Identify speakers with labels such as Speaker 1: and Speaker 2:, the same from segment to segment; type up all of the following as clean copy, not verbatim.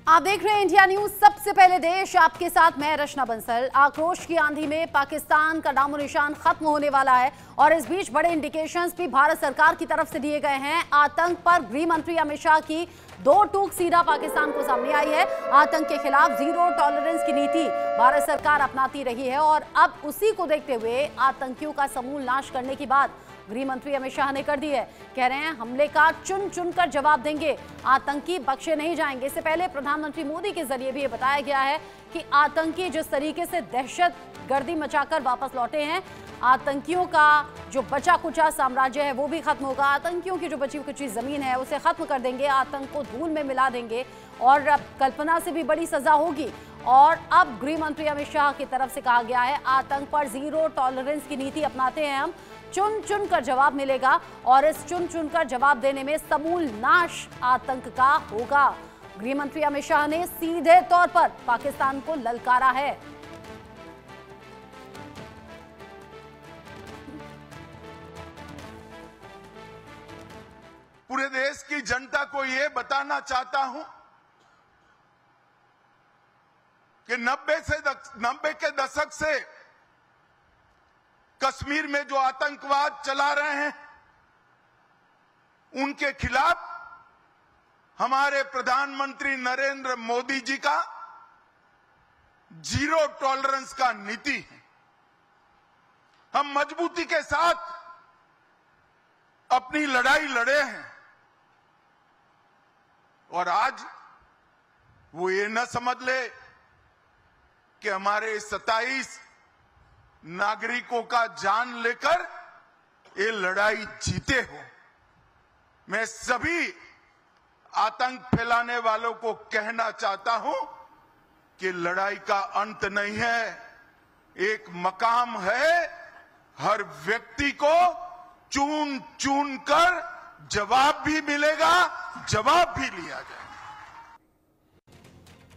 Speaker 1: आप देख रहे हैं इंडिया न्यूज, सबसे पहले देश, आपके साथ मैं रचना बंसल। आक्रोश की आंधी में पाकिस्तान का नामो निशान खत्म होने वाला है और इस बीच बड़े इंडिकेशंस भी भारत सरकार की तरफ से दिए गए हैं। आतंक पर गृह मंत्री अमित शाह की दो टूक सीधा पाकिस्तान को सामने आई है। आतंक के खिलाफ जीरो टॉलरेंस की नीति भारत सरकार अपनाती रही है और अब उसी को देखते हुए आतंकियों का समूल नाश करने की बात गृह मंत्री अमित शाह ने कर दी है। कह रहे हैं हमले का चुन चुन कर जवाब देंगे, आतंकी बख्शे नहीं जाएंगे। इससे पहले प्रधानमंत्री मोदी के जरिए भी ये बताया गया है कि आतंकी जिस तरीके से दहशत गर्दी मचाकर वापस लौटे हैं, आतंकियों का जो बचा कुचा साम्राज्य है वो भी खत्म होगा। आतंकियों की जो बची कुची जमीन है उसे खत्म कर देंगे, आतंक को धूल में मिला देंगे और कल्पना से भी बड़ी सजा होगी। और अब गृह मंत्री अमित शाह की तरफ से कहा गया है आतंक पर जीरो टॉलरेंस की नीति अपनाते हैं हम, चुन चुन कर जवाब मिलेगा और इस चुन चुन कर जवाब देने में समूल नाश आतंक का होगा। गृह मंत्री अमित शाह ने सीधे तौर पर पाकिस्तान को ललकारा है।
Speaker 2: पूरे देश की जनता को यह बताना चाहता हूं कि 90 के दशक से कश्मीर में जो आतंकवाद चला रहे हैं उनके खिलाफ हमारे प्रधानमंत्री नरेंद्र मोदी जी का जीरो टॉलरेंस का नीति है। हम मजबूती के साथ अपनी लड़ाई लड़े हैं और आज वो ये न समझ ले कि हमारे 27 नागरिकों का जान लेकर ये लड़ाई जीते हो। मैं सभी आतंक फैलाने वालों को कहना चाहता हूं कि लड़ाई का अंत नहीं है, एक मकाम है। हर व्यक्ति को चुन चुन कर जवाब भी मिलेगा, जवाब भी लिया जाएगा।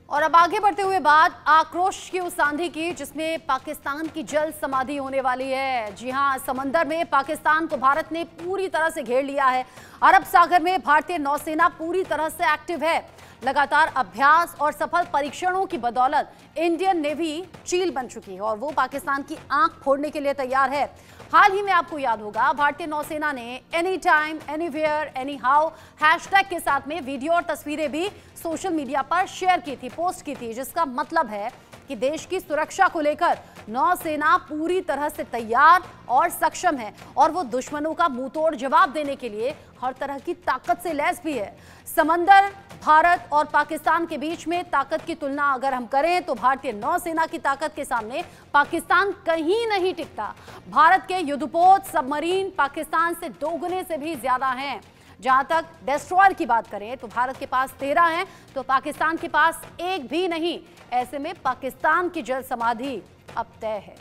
Speaker 1: और अब आगे बढ़ते हुए बात आक्रोश की उस आंधी की जिसमें पाकिस्तान की जल समाधि होने वाली है। जी हां, समंदर में पाकिस्तान को भारत ने पूरी तरह से घेर लिया है। अरब सागर में भारतीय नौसेना पूरी तरह से एक्टिव है। लगातार अभ्यास और सफल परीक्षणों की बदौलत इंडियन नेवी चील बन चुकी है और वो पाकिस्तान की आंख फोड़ने के लिए तैयार है। हाल ही में आपको याद होगा भारतीय नौसेना ने any time anywhere any how hashtag के साथ में वीडियो और तस्वीरें भी सोशल मीडिया पर शेयर की थी, पोस्ट की थी, जिसका मतलब है कि देश की सुरक्षा को लेकर नौसेना पूरी तरह से तैयार और सक्षम है और वो दुश्मनों का मुंहतोड़ जवाब देने के लिए हर तरह की ताकत से लैस भी है। समंदर भारत और पाकिस्तान के बीच में ताकत की तुलना अगर हम करें तो भारतीय नौसेना की ताकत के सामने पाकिस्तान कहीं नहीं टिकता। भारत के युद्धपोत सबमरीन पाकिस्तान से दोगुने से भी ज्यादा हैं। जहां तक डेस्ट्रॉयर की बात करें तो भारत के पास 13 हैं तो पाकिस्तान के पास एक भी नहीं। ऐसे में पाकिस्तान की जल समाधि अब तय है।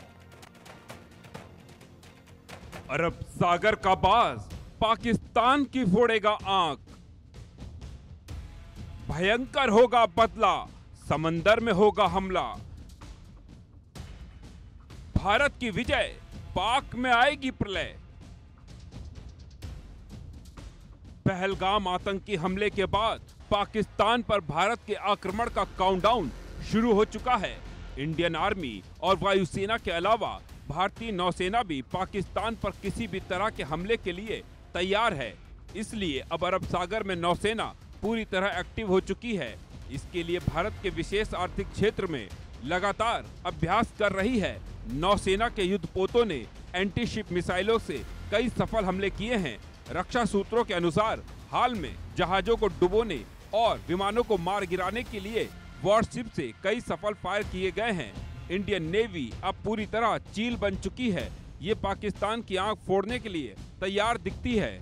Speaker 3: अरब सागर का बाज पाकिस्तान की फोड़ेगा आंख, भयंकर होगा बदला, समंदर में होगा हमला। भारत की विजय, पाक में आएगी प्रलय। पहलगाम आतंकी हमले के बाद पाकिस्तान पर भारत के आक्रमण का काउंटडाउन शुरू हो चुका है। इंडियन आर्मी और वायुसेना के अलावा भारतीय नौसेना भी पाकिस्तान पर किसी भी तरह के हमले के लिए तैयार है। इसलिए अब अरब सागर में नौसेना पूरी तरह एक्टिव हो चुकी है। इसके लिए भारत के विशेष आर्थिक क्षेत्र में लगातार अभ्यास कर रही है। नौसेना के युद्धपोतों ने एंटी शिप मिसाइलों से कई सफल हमले किए हैं। रक्षा सूत्रों के अनुसार हाल में जहाजों को डुबोने और विमानों को मार गिराने के लिए वॉरशिप से कई सफल फायर किए गए हैं। इंडियन नेवी अब पूरी तरह चील बन चुकी है। ये पाकिस्तान की आंख फोड़ने के लिए तैयार दिखती है।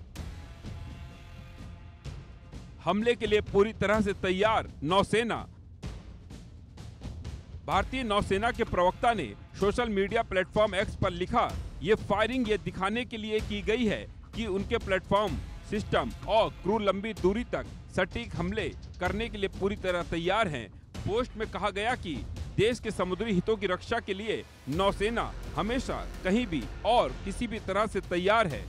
Speaker 3: हमले के लिए पूरी तरह से तैयार नौसेना। भारतीय नौसेना के प्रवक्ता ने सोशल मीडिया प्लेटफॉर्म एक्स पर लिखा, ये फायरिंग ये दिखाने के लिए की गई है कि उनके प्लेटफॉर्म सिस्टम और क्रू लंबी दूरी तक सटीक हमले करने के लिए पूरी तरह तैयार हैं। पोस्ट में कहा गया कि देश के समुद्री हितों की रक्षा के लिए नौसेना हमेशा कहीं भी और किसी भी तरह से तैयार है।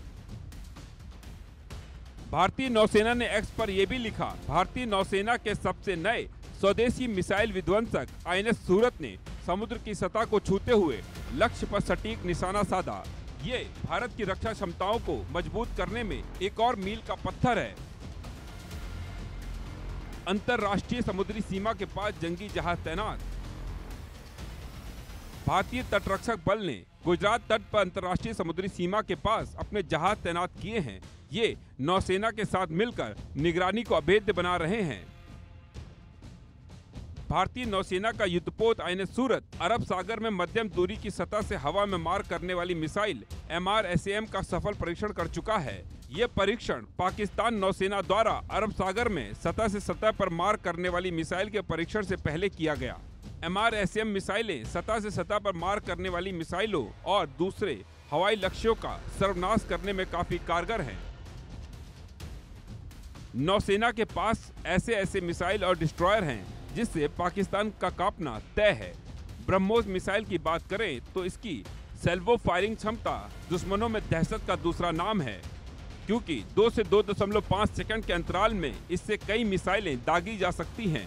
Speaker 3: भारतीय नौसेना ने एक्स पर यह भी लिखा, भारतीय नौसेना के सबसे नए स्वदेशी मिसाइल विध्वंसक INS सूरत ने समुद्र की सतह को छूते हुए लक्ष्य पर सटीक निशाना साधा। ये भारत की रक्षा क्षमताओं को मजबूत करने में एक और मील का पत्थर है। अंतर्राष्ट्रीय समुद्री सीमा के पास जंगी जहाज तैनात। भारतीय तटरक्षक बल ने गुजरात तट पर अंतर्राष्ट्रीय समुद्री सीमा के पास अपने जहाज तैनात किए हैं। ये नौसेना के साथ मिलकर निगरानी को अभेद्य बना रहे हैं। भारतीय नौसेना का युद्धपोत INS सूरत अरब सागर में मध्यम दूरी की सतह से हवा में मार करने वाली मिसाइल MRSAM का सफल परीक्षण कर चुका है। ये परीक्षण पाकिस्तान नौसेना द्वारा अरब सागर में सतह से सतह पर मार करने वाली मिसाइल के परीक्षण से पहले किया गया। MRSAM मिसाइलें सतह से सतह पर मार करने वाली मिसाइलों और दूसरे हवाई लक्ष्यों का सर्वनाश करने में काफी कारगर हैं। नौसेना के पास ऐसे मिसाइल और डिस्ट्रॉयर हैं जिससे पाकिस्तान का कांपना तय है। ब्रह्मोस मिसाइल की बात करें तो इसकी सेल्वो फायरिंग क्षमता दुश्मनों में दहशत का दूसरा नाम है, क्योंकि 2 से 2.5 सेकंड के अंतराल में इससे कई मिसाइलें दागी जा सकती हैं।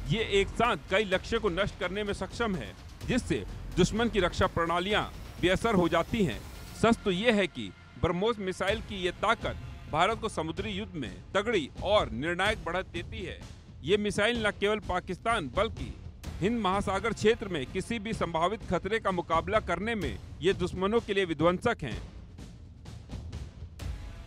Speaker 3: ये एक साथ कई लक्ष्य को नष्ट करने में सक्षम है, जिससे दुश्मन की रक्षा प्रणालियां बेअसर हो जाती हैं। सच तो ये है कि ब्रह्मोस मिसाइल की ये ताकत भारत को समुद्री युद्ध में तगड़ी और निर्णायक बढ़त देती है। ये मिसाइल न केवल पाकिस्तान बल्कि हिंद महासागर क्षेत्र में किसी भी संभावित खतरे का मुकाबला करने में ये दुश्मनों के लिए विध्वंसक हैं।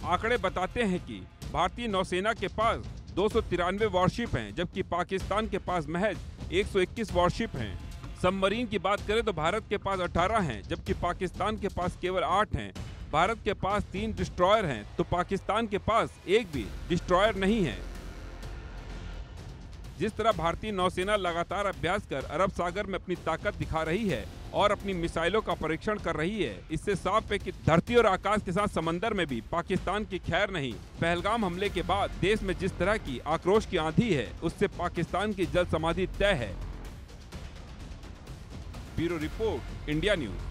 Speaker 3: आंकड़े बताते हैं कि भारतीय नौसेना के पास 293 वॉरशिप हैं, जबकि पाकिस्तान के पास महज 121 वॉरशिप हैं। सबमरीन की बात करें तो भारत के पास 18 हैं, जबकि पाकिस्तान के पास केवल 8 हैं। भारत के पास 3 डिस्ट्रॉयर हैं तो पाकिस्तान के पास एक भी डिस्ट्रॉयर नहीं है। जिस तरह भारतीय नौसेना लगातार अभ्यास कर अरब सागर में अपनी ताकत दिखा रही है और अपनी मिसाइलों का परीक्षण कर रही है, इससे साफ है कि धरती और आकाश के साथ समंदर में भी पाकिस्तान की खैर नहीं। पहलगाम हमले के बाद देश में जिस तरह की आक्रोश की आंधी है, उससे पाकिस्तान की जल्द समाधि तय है। Bureau report, India news.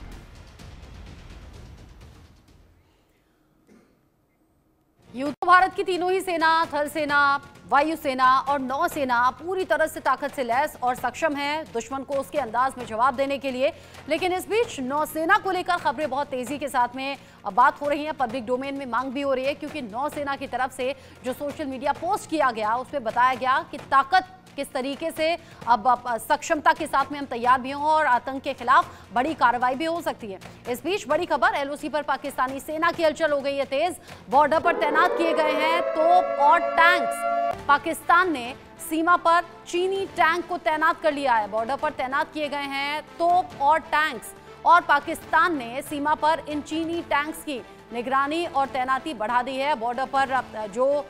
Speaker 1: यूं तो भारत की तीनों ही सेना, थल सेना, वायुसेना और नौसेना पूरी तरह से ताकत से लैस और सक्षम है दुश्मन को उसके अंदाज में जवाब देने के लिए। लेकिन इस बीच नौसेना को लेकर खबरें बहुत तेजी के साथ में बात हो रही है, पब्लिक डोमेन में मांग भी हो रही है, क्योंकि नौसेना की तरफ से जो सोशल मीडिया पोस्ट किया गया उसमें बताया गया कि ताकत किस तरीके से अब सक्षमता के साथ में हम तैयार भी हों और आतंक के खिलाफ बड़ी कार्रवाई भी हो सकती है। इस बीच बड़ी खबर, LOC पर पाकिस्तानी सेना की हलचल हो गई है तेज। बॉर्डर पर तैनात किए गए हैं तोप और टैंक्स। पाकिस्तान ने सीमा पर चीनी टैंक को तैनात कर लिया है। बॉर्डर पर तैनात किए गए हैं तोप और टैंक्स और पाकिस्तान ने सीमा पर इन चीनी टैंक्स की निगरानी और तैनाती बढ़ा दी है। बॉर्डर पर जो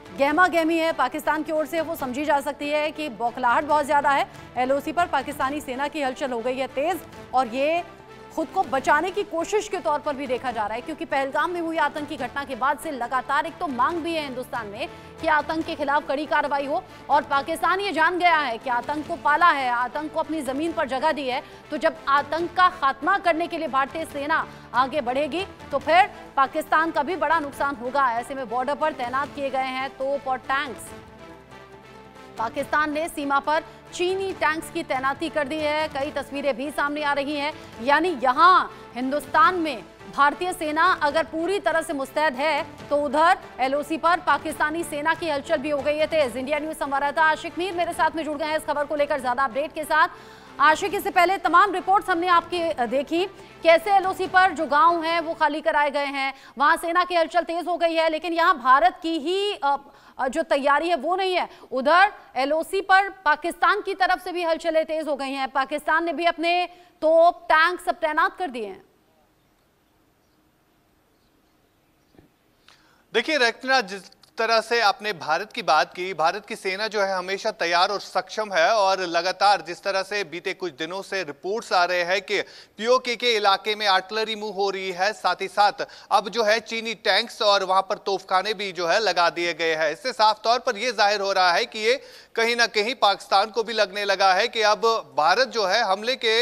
Speaker 1: गहमा गहमी है पाकिस्तान की ओर से वो समझी जा सकती है कि बौखलाहट बहुत ज्यादा है। LOC पर पाकिस्तानी सेना की हलचल हो गई है तेज और ये खुद को बचाने की कोशिश के तौर पर भी देखा जा रहा है, क्योंकि पहलगाम में हुई आतंकी घटना के बाद से लगातार एक तो मांग भी है हिंदुस्तान में कि आतंक के खिलाफ कड़ी कार्रवाई हो और पाकिस्तान ये जान गया है कि आतंक को पाला है, आतंक को अपनी जमीन पर जगह दी है। तो जब आतंक का खात्मा करने के लिए भारतीय सेना आगे बढ़ेगी तो फिर पाकिस्तान का भी बड़ा नुकसान होगा। ऐसे में बॉर्डर पर तैनात किए गए हैं तोप और टैंक्स। पाकिस्तान ने सीमा पर चीनी टैंक्स की तैनाती कर दी है। कई तस्वीरें भी सामने आ रही हैं, यानी यहां हिंदुस्तान में भारतीय सेना अगर पूरी तरह से मुस्तैद है तो उधर LOC पर पाकिस्तानी सेना की हलचल भी हो गई है तेज। इंडिया न्यूज संवाददाता आशिक मीर मेरे साथ में जुड़ गए हैं इस खबर को लेकर ज्यादा अपडेट के साथ। आशिक, इससे पहले तमाम रिपोर्ट्स हमने आपकी देखी, कैसे LOC पर जो गांव हैं वो खाली कराए गए हैं, वहां सेना की हलचल तेज हो गई है, लेकिन यहां भारत की ही जो तैयारी है वो नहीं है। उधर LOC पर पाकिस्तान की तरफ से भी हलचलें तेज हो गई हैं। पाकिस्तान ने भी अपने तोप टैंक सब तैनात कर दिए हैं।
Speaker 4: देखिए रत्ना, जिस तरह से आपने भारत की बात की, भारत की सेना जो है हमेशा तैयार और सक्षम है और लगातार जिस तरह से बीते कुछ दिनों से रिपोर्ट्स आ रहे हैं कि POK के इलाके में आर्टिलरी मूव हो रही है, साथ ही साथ अब जो है चीनी टैंक्स और वहां पर तोपखाने भी जो है लगा दिए गए हैं। इससे साफ तौर पर यह जाहिर हो रहा है कि ये कहीं ना कहीं पाकिस्तान को भी लगने लगा है कि अब भारत जो है हमले के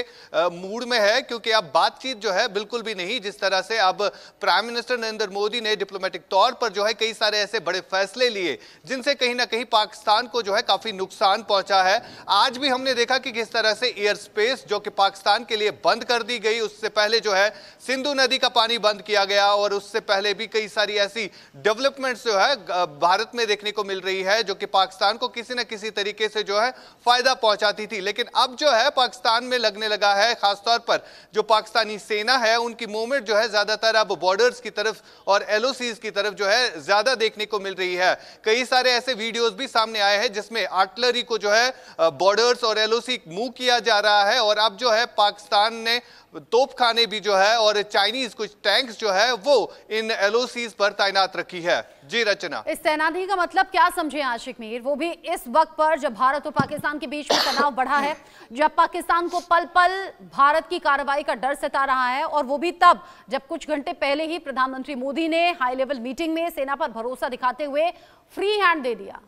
Speaker 4: मूड में है, क्योंकि अब बातचीत जो है बिल्कुल भी नहीं। जिस तरह से अब प्राइम मिनिस्टर नरेंद्र मोदी ने डिप्लोमेटिक तौर पर जो है कई सारे ऐसे बड़े फैसले लिए जिनसे कहीं ना कहीं पाकिस्तान को जो है काफी नुकसान पहुंचा है। आज भी हमने देखा कि किस तरह से एयर स्पेस जो कि पाकिस्तान के लिए बंद कर दी गई, उससे पहले जो है सिंधु नदी का पानी बंद किया गया और उससे पहले भी कई सारी ऐसी डेवलपमेंट्स जो है भारत में देखने को मिल रही है जो कि पाकिस्तान को किसी न किसी तरीके से जो है फायदा पहुंचाती थी। लेकिन अब जो है पाकिस्तान में लगने लगा है, खासतौर पर जो पाकिस्तानी सेना है उनकी मूवमेंट जो है ज्यादातर अब बॉर्डर्स की तरफ और एलओसीज की तरफ जो है ज्यादा देखने को मिल रही है। कई सारे ऐसे वीडियोस भी सामने आए हैं जिसमें आर्टिलरी को जो है बॉर्डर्स और एलओसी मूव किया जा रहा है और अब जो है पाकिस्तान ने तोपखाने भी जो है और चाइनीज कुछ टैंक्स जो है वो इन एलओसीज पर तैनात रखी है। जी रचना,
Speaker 1: इस तैनाती का मतलब क्या समझे आशिक मीर, वो भी इस वक्त पर जब भारत और पाकिस्तान के बीच में तनाव बढ़ा है, जब पाकिस्तान को पल पल भारत की कार्रवाई का डर सता रहा है और वो भी तब जब कुछ घंटे पहले ही प्रधानमंत्री मोदी ने हाई लेवल मीटिंग में सेना पर भरोसा दिखाते हुए फ्री हैंड दे दिया।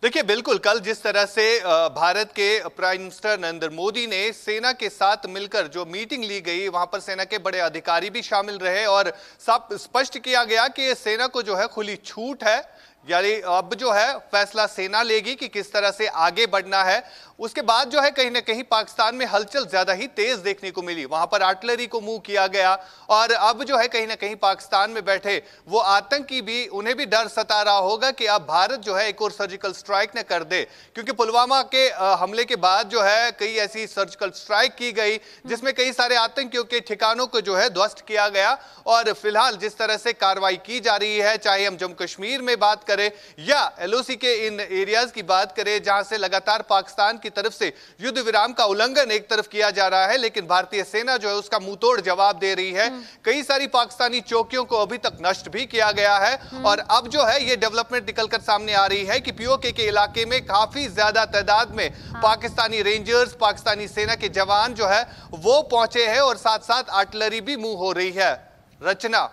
Speaker 4: देखिए बिल्कुल, कल जिस तरह से भारत के प्राइम मिनिस्टर नरेंद्र मोदी ने सेना के साथ मिलकर जो मीटिंग ली गई, वहां पर सेना के बड़े अधिकारी भी शामिल रहे और सब स्पष्ट किया गया कि सेना को जो है खुली छूट है, यानी अब जो है फैसला सेना लेगी कि किस तरह से आगे बढ़ना है। उसके बाद जो है कहीं ना कहीं पाकिस्तान में हलचल ज्यादा ही तेज देखने को मिली, वहां पर आर्टिलरी को मूव किया गया और अब जो है कहीं ना कहीं पाकिस्तान में बैठे वो आतंकी भी, उन्हें भी डर सता रहा होगा कि अब भारत जो है एक और सर्जिकल स्ट्राइक न कर दे, क्योंकि पुलवामा के हमले के बाद जो है कई ऐसी सर्जिकल स्ट्राइक की गई जिसमें कई सारे आतंकियों के ठिकानों को जो है ध्वस्त किया गया। और फिलहाल जिस तरह से कार्रवाई की जा रही है, चाहे हम जम्मू कश्मीर में बात करें या एलओसी के इन एरियाज की बात करें जहां से लगातार पाकिस्तान की तरफ से युद्ध विराम का उल्लंघन एक तरफ किया जा रहा है, लेकिन भारतीय सेना जो है उसका मुंहतोड़ जवाब दे रही है। कई सारी पाकिस्तानी चौकियों को अभी तक नष्ट भी किया गया है और अब जो है ये डेवलपमेंट निकलकर सामने आ रही है कि पीओके के इलाके में काफी ज्यादा तादाद में पाकिस्तानी रेंजर्स, पाकिस्तानी सेना के जवान जो है वो पहुंचे हैं और साथ साथ आर्टिलरी भी मूव हो रही है। रचना,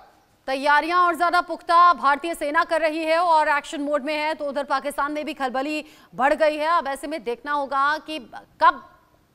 Speaker 1: तैयारियां और ज्यादा पुख्ता भारतीय सेना कर रही है और एक्शन मोड में है, तो उधर पाकिस्तान में भी खलबली बढ़ गई है। अब ऐसे में देखना होगा कि कब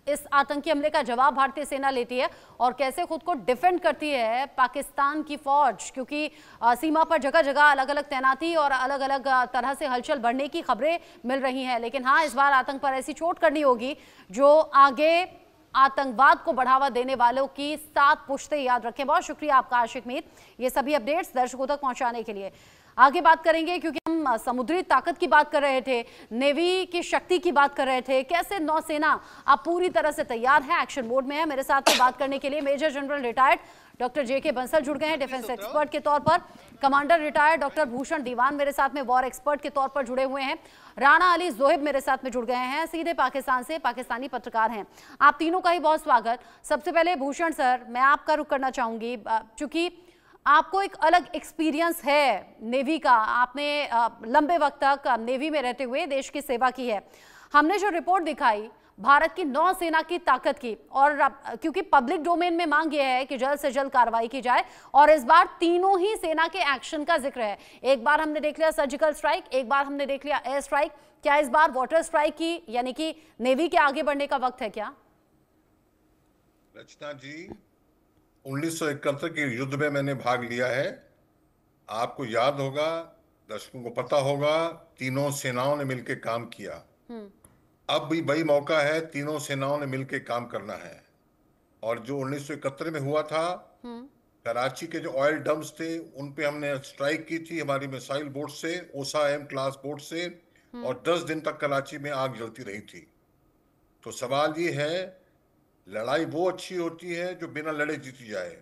Speaker 1: इस आतंकी हमले का जवाब भारतीय सेना लेती है और कैसे खुद को डिफेंड करती है पाकिस्तान की फौज, क्योंकि सीमा पर जगह जगह अलग अलग तैनाती और अलग अलग तरह से हलचल बढ़ने की खबरें मिल रही हैं। लेकिन हाँ, इस बार आतंक पर ऐसी चोट करनी होगी जो आगे आतंकवाद को बढ़ावा देने वालों की 7 पुश्तें याद रखें। बहुत शुक्रिया आपका आशिक मीर, ये सभी अपडेट्स दर्शकों तक पहुंचाने के लिए। आगे बात करेंगे क्योंकि हम समुद्री ताकत की बात कर रहे थे, नेवी की शक्ति की बात कर रहे थे, कैसे नौसेना अब पूरी तरह से तैयार है, एक्शन मोड में है। मेरे साथ में बात करने के लिए मेजर जनरल रिटायर्ड डॉक्टर जेके बंसल जुड़ गए हैं डिफेंस एक्सपर्ट के तौर पर। कमांडर रिटायर्ड डॉक्टर भूषण दीवान मेरे साथ में वॉर एक्सपर्ट के तौर पर जुड़े हुए हैं। राणा अली जोहिब मेरे साथ में जुड़ गए हैं, सीधे पाकिस्तान से, पाकिस्तानी पत्रकार हैं। आप तीनों का ही बहुत स्वागत। सबसे पहले भूषण सर, मैं आपका रुख करना चाहूंगी, चूंकि आपको एक अलग एक्सपीरियंस है नेवी का, आपने लंबे वक्त तक नेवी में रहते हुए देश की सेवा की है। हमने जो रिपोर्ट दिखाई भारत की नौसेना की ताकत की, और क्योंकि पब्लिक डोमेन में मांग यह है कि जल्द से जल्द कार्रवाई की जाए, और इस बार तीनों ही सेना के एक्शन का जिक्र है। एक बार हमने देख लिया सर्जिकल स्ट्राइक, एक बार हमने देख लिया एयर स्ट्राइक, क्या इस बार वाटर स्ट्राइक की यानी कि नेवी के आगे बढ़ने का वक्त है क्या?
Speaker 5: रचना जी, 1971 के युद्ध में मैंने भाग लिया है। आपको याद होगा, दर्शकों को पता होगा, तीनों सेनाओं ने मिलकर काम किया। अब भी वही मौका है, तीनों सेनाओं ने मिलकर काम करना है। और जो 1971 में हुआ था, कराची के जो ऑयल डम्प्स थे उन पे हमने स्ट्राइक की थी हमारी मिसाइल बोट से, ओसा एम क्लास बोट से, और 10 दिन तक कराची में आग जलती रही थी। तो सवाल ये है, लड़ाई वो अच्छी होती है जो बिना लड़े जीती जाए।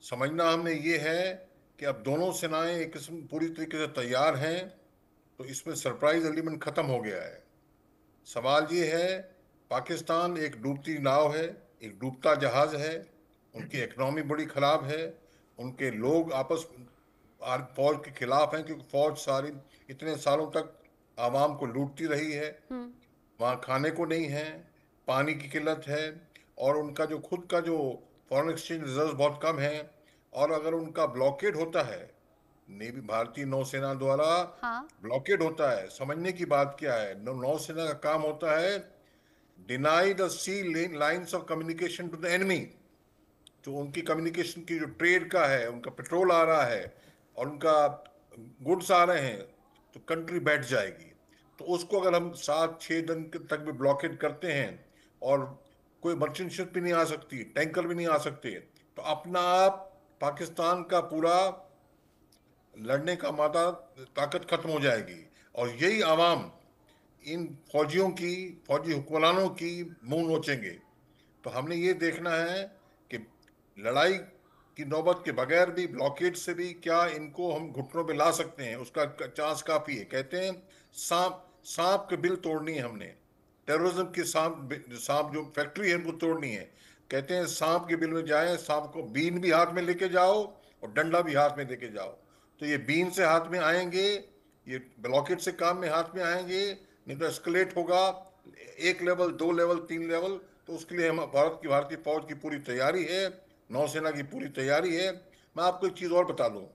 Speaker 5: समझना हमने ये है कि अब दोनों सेनाएं एक किस्म पूरी तरीके से तैयार हैं, तो इसमें सरप्राइज एलिमेंट खत्म हो गया है। सवाल ये है, पाकिस्तान एक डूबती नाव है, एक डूबता जहाज है, उनकी इकनॉमी बड़ी खराब है, उनके लोग आपस फौज के खिलाफ हैं, क्योंकि फौज सारी इतने सालों तक आवाम को लूटती रही है। वहाँ खाने को नहीं है, पानी की किल्लत है, और उनका जो खुद का जो फॉरेन एक्सचेंज रिजर्व बहुत कम है। और अगर उनका ब्लॉकेड होता है, नेवी भारतीय नौसेना द्वारा ब्लॉकेड होता है, समझने की बात क्या है, नौसेना का काम होता है deny the sea lines of communication to the enemy. जो उनकी कम्युनिकेशन की जो ट्रेड का है, उनका पेट्रोल आ रहा है और उनका गुड्स आ रहे हैं, तो कंट्री बैठ जाएगी। तो उसको अगर हम 7-6 दिन तक भी ब्लॉकेट करते हैं और कोई मर्चेंट शिप भी नहीं आ सकती, टैंकर भी नहीं आ सकते, तो अपना आप पाकिस्तान का पूरा लड़ने का मादा ताकत खत्म हो जाएगी। और यही आवाम इन फौजियों की, फौजी हुक्मरानों की मुंह नोचेंगे। तो हमने ये देखना है कि लड़ाई की नौबत के बगैर भी, ब्लॉकेड से भी क्या इनको हम घुटनों पे ला सकते हैं, उसका चांस काफी है। कहते हैं सांप सांप के बिल तोड़नी है हमने, टेररिज्म की सांप जो फैक्ट्री है उनको तोड़नी है। कहते हैं सांप के बिल में जाए, सांप को बीन भी हाथ में लेके जाओ और डंडा भी हाथ में लेके जाओ। तो ये बीन से हाथ में आएंगे, ये ब्लॉकेट से काम में हाथ में आएंगे, नहीं तो एस्केलेट होगा 1 लेवल, 2 लेवल, 3 लेवल। तो उसके लिए हम भारतीय फौज की पूरी तैयारी है, नौसेना की पूरी तैयारी है। मैं आपको एक चीज़ और बता दूं,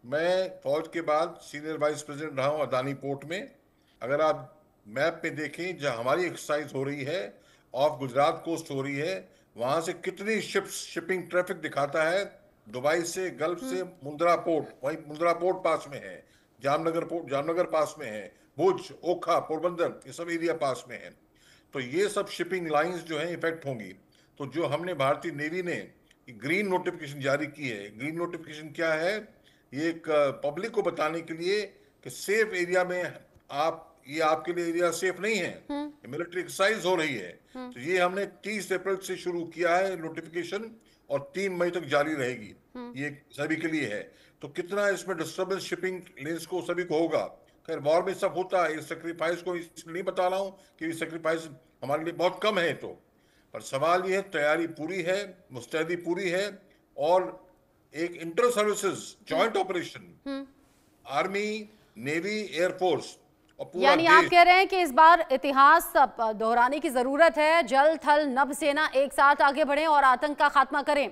Speaker 5: मैं फौज के बाद सीनियर वाइस प्रेसिडेंट रहा हूं अदानी पोर्ट में। अगर आप मैप पे देखें, जहां हमारी एक्सरसाइज हो रही है, ऑफ गुजरात कोस्ट हो रही है, वहां से कितनी शिप्स, शिपिंग ट्रैफिक दिखाता है। दुबई से, गल्फ से मुंद्रा पोर्ट, वहीं मुंद्रा पोर्ट पास में है, जामनगर पोर्ट, जामनगर पास में है, भुज, ओखा, पोरबंदर, ये सब एरिया पास में है। तो ये सब शिपिंग लाइंस जो हैं इफेक्ट होंगी। तो जो हमने भारतीय नेवी ने ग्रीन नोटिफिकेशन जारी की है, ग्रीन नोटिफिकेशन क्या है, ये एक पब्लिक को बताने के लिए कि सेफ एरिया में आप, ये आपके लिए एरिया सेफ नहीं है, मिलिट्री एक्सरसाइज हो रही है। तो ये हमने 30 अप्रैल से शुरू किया है नोटिफिकेशन, और 3 मई तक जारी रहेगी। ये सभी के लिए है। तो कितना इसमें डिस्टर्बेंस शिपिंग लेन्स को सभी को होगा। खैर वॉर में सब होता है, इस सेक्रीफाइस को इसलिए नहीं बता रहा हूं कि सेक्रीफाइस हमारे लिए बहुत कम है। तो पर सवाल ये है, तैयारी पूरी है, मुस्तैदी पूरी है, और एक inter services joint operation, army, navy, air force और पूरा
Speaker 1: यानी आप कह रहे हैं कि इस बार इतिहास दोहराने की जरूरत है, जल थल नभ सेना एक साथ आगे बढ़े और आतंक का खात्मा करें।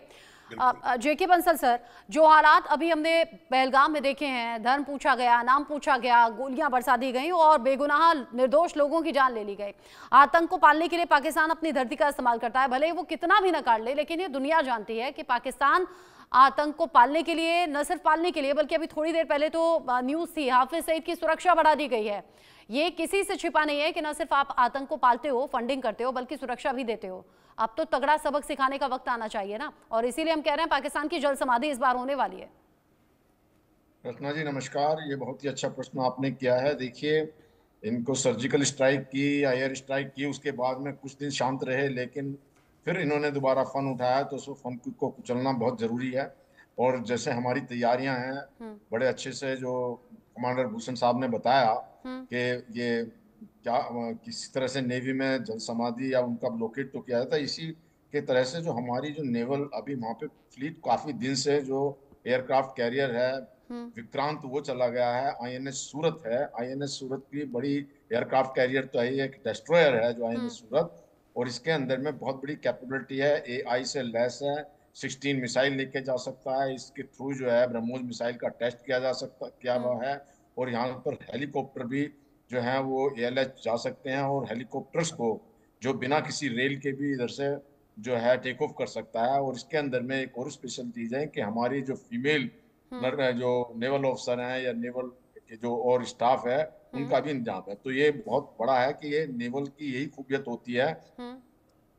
Speaker 1: जेके बंसल सर, जो हालात अभी हमने पहलगाम में देखे हैं, धर्म पूछा गया, नाम पूछा गया, गोलियां बरसा दी गई और बेगुनाह निर्दोष लोगों की जान ले ली गई। आतंक को पालने के लिए पाकिस्तान अपनी धरती का इस्तेमाल करता है, भले ही वो कितना भी नकार ले, लेकिन ये दुनिया जानती है कि पाकिस्तान आतंक को पालने के लिए, न सिर्फ पालने के लिए बल्कि अभी थोड़ी देर पहले तो न्यूज थी, हाफिज सईद की सुरक्षा बढ़ा दी गई है। ये किसी से छिपा नहीं है कि न सिर्फ आप आतंक को पालते हो, फंडिंग करते हो, बल्कि सुरक्षा भी देते हो। अब तो तगड़ा सबक सिखाने का वक्त आना चाहिए ना, और इसीलिए हम कह रहे हैं पाकिस्तान की जल समाधि इस बार होने वाली है।
Speaker 6: रत्ना जी नमस्कार, ये बहुत ही अच्छा प्रश्न आपने किया है। देखिए, इनको सर्जिकल स्ट्राइक की, एयर स्ट्राइक की, उसके बाद में कुछ दिन शांत रहे, लेकिन फिर इन्होंने दोबारा फन उठाया, तो उस फन को कुचलना बहुत जरूरी है। और जैसे हमारी तैयारियां हैं, बड़े अच्छे से जो कमांडर भूषण साहब ने बताया कि ये क्या किस तरह से नेवी में जल समाधि या उनका ब्लॉकेट तो किया जाता है, इसी के तरह से जो हमारी जो नेवल अभी वहाँ पे फ्लीट काफी दिन से जो एयरक्राफ्ट कैरियर है विक्रांत, वो चला गया है। आईएनएस सूरत है, आईएनएस सूरत की बड़ी एयरक्राफ्ट कैरियर तो है, एक डेस्ट्रॉयर है जो आईएनएस सूरत, और इसके अंदर में बहुत बड़ी कैपेबिलिटी है, एआई से लैस है, 16 मिसाइल लेके जा सकता है। इसके थ्रू जो है ब्रह्मोस मिसाइल का टेस्ट किया हुआ है, और यहाँ पर हेलीकॉप्टर भी जो है वो एएलएच जा सकते हैं, और हेलीकॉप्टर्स को जो बिना किसी रेल के भी इधर से जो है टेक ऑफ कर सकता है। और इसके अंदर में एक और स्पेशल चीज है कि हमारी जो फीमेल जो नेवल ऑफिसर हैं या नेवल के जो और स्टाफ है, उनका भी इंतजाम है। तो ये बहुत बड़ा है कि ये नेवल की यही खूबियत होती है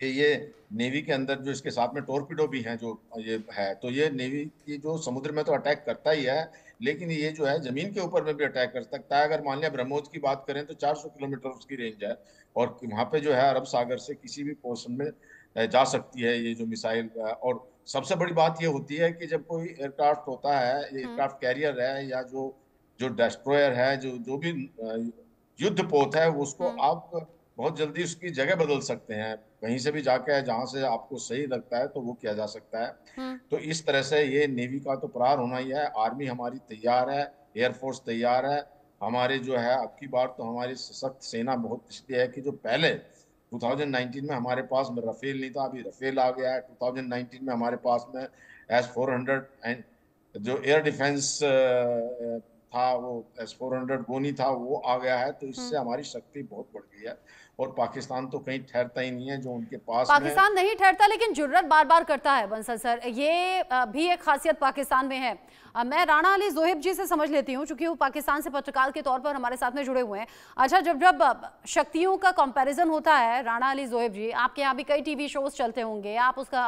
Speaker 6: कि ये नेवी के अंदर जो इसके साथ में टॉर्पीडो भी हैं जो ये है, तो ये नेवी की जो समुद्र में तो अटैक करता ही है, लेकिन ये जो है जमीन के ऊपर में भी अटैक कर सकता है। अगर मान लिया ब्रह्मोस की बात करें तो 400 किलोमीटर उसकी रेंज है, और वहाँ पे जो है अरब सागर से किसी भी पोर्शन में जा सकती है ये जो मिसाइल। और सबसे बड़ी बात ये होती है कि जब कोई एयरक्राफ्ट होता है, एयरक्राफ्ट कैरियर है या जो जो डेस्ट्रॉयर है, जो जो भी युद्ध पोत है, उसको आप बहुत जल्दी उसकी जगह बदल सकते हैं, कहीं से भी जाके जहां से आपको सही लगता है तो वो किया जा सकता है। तो इस तरह से ये नेवी का तो प्रहार होना ही है। आर्मी हमारी तैयार है, एयरफोर्स तैयार है। हमारे जो है अब की बार तो हमारी सशक्त सेना बहुत इसलिए है कि जो पहले 2019 में हमारे पास में राफेल नहीं था, अभी राफेल आ गया है। 2019 में हमारे पास में S-400 जो एयर डिफेंस था, वो S-400 गोनी था, वो आ गया है। तो इससे हमारी शक्ति बहुत बढ़ गई है। और पाकिस्तान तो कहीं ठहरता ही नहीं है जो उनके पास
Speaker 1: पाकिस्तान नहीं ठहरता, लेकिन जुर्रत बार बार करता है बंसल सर, ये भी एक खासियत पाकिस्तान में है। मैं राणा अली जोहेब जी से समझ लेती हूँ, क्योंकि वो पाकिस्तान से पत्रकार के तौर पर हमारे साथ में जुड़े हुए हैं। अच्छा, जब शक्तियों का कंपैरिजन होता है, राणा अली जोहेब जी, आपके यहाँ भी कई टीवी शोज चलते होंगे, आप उसका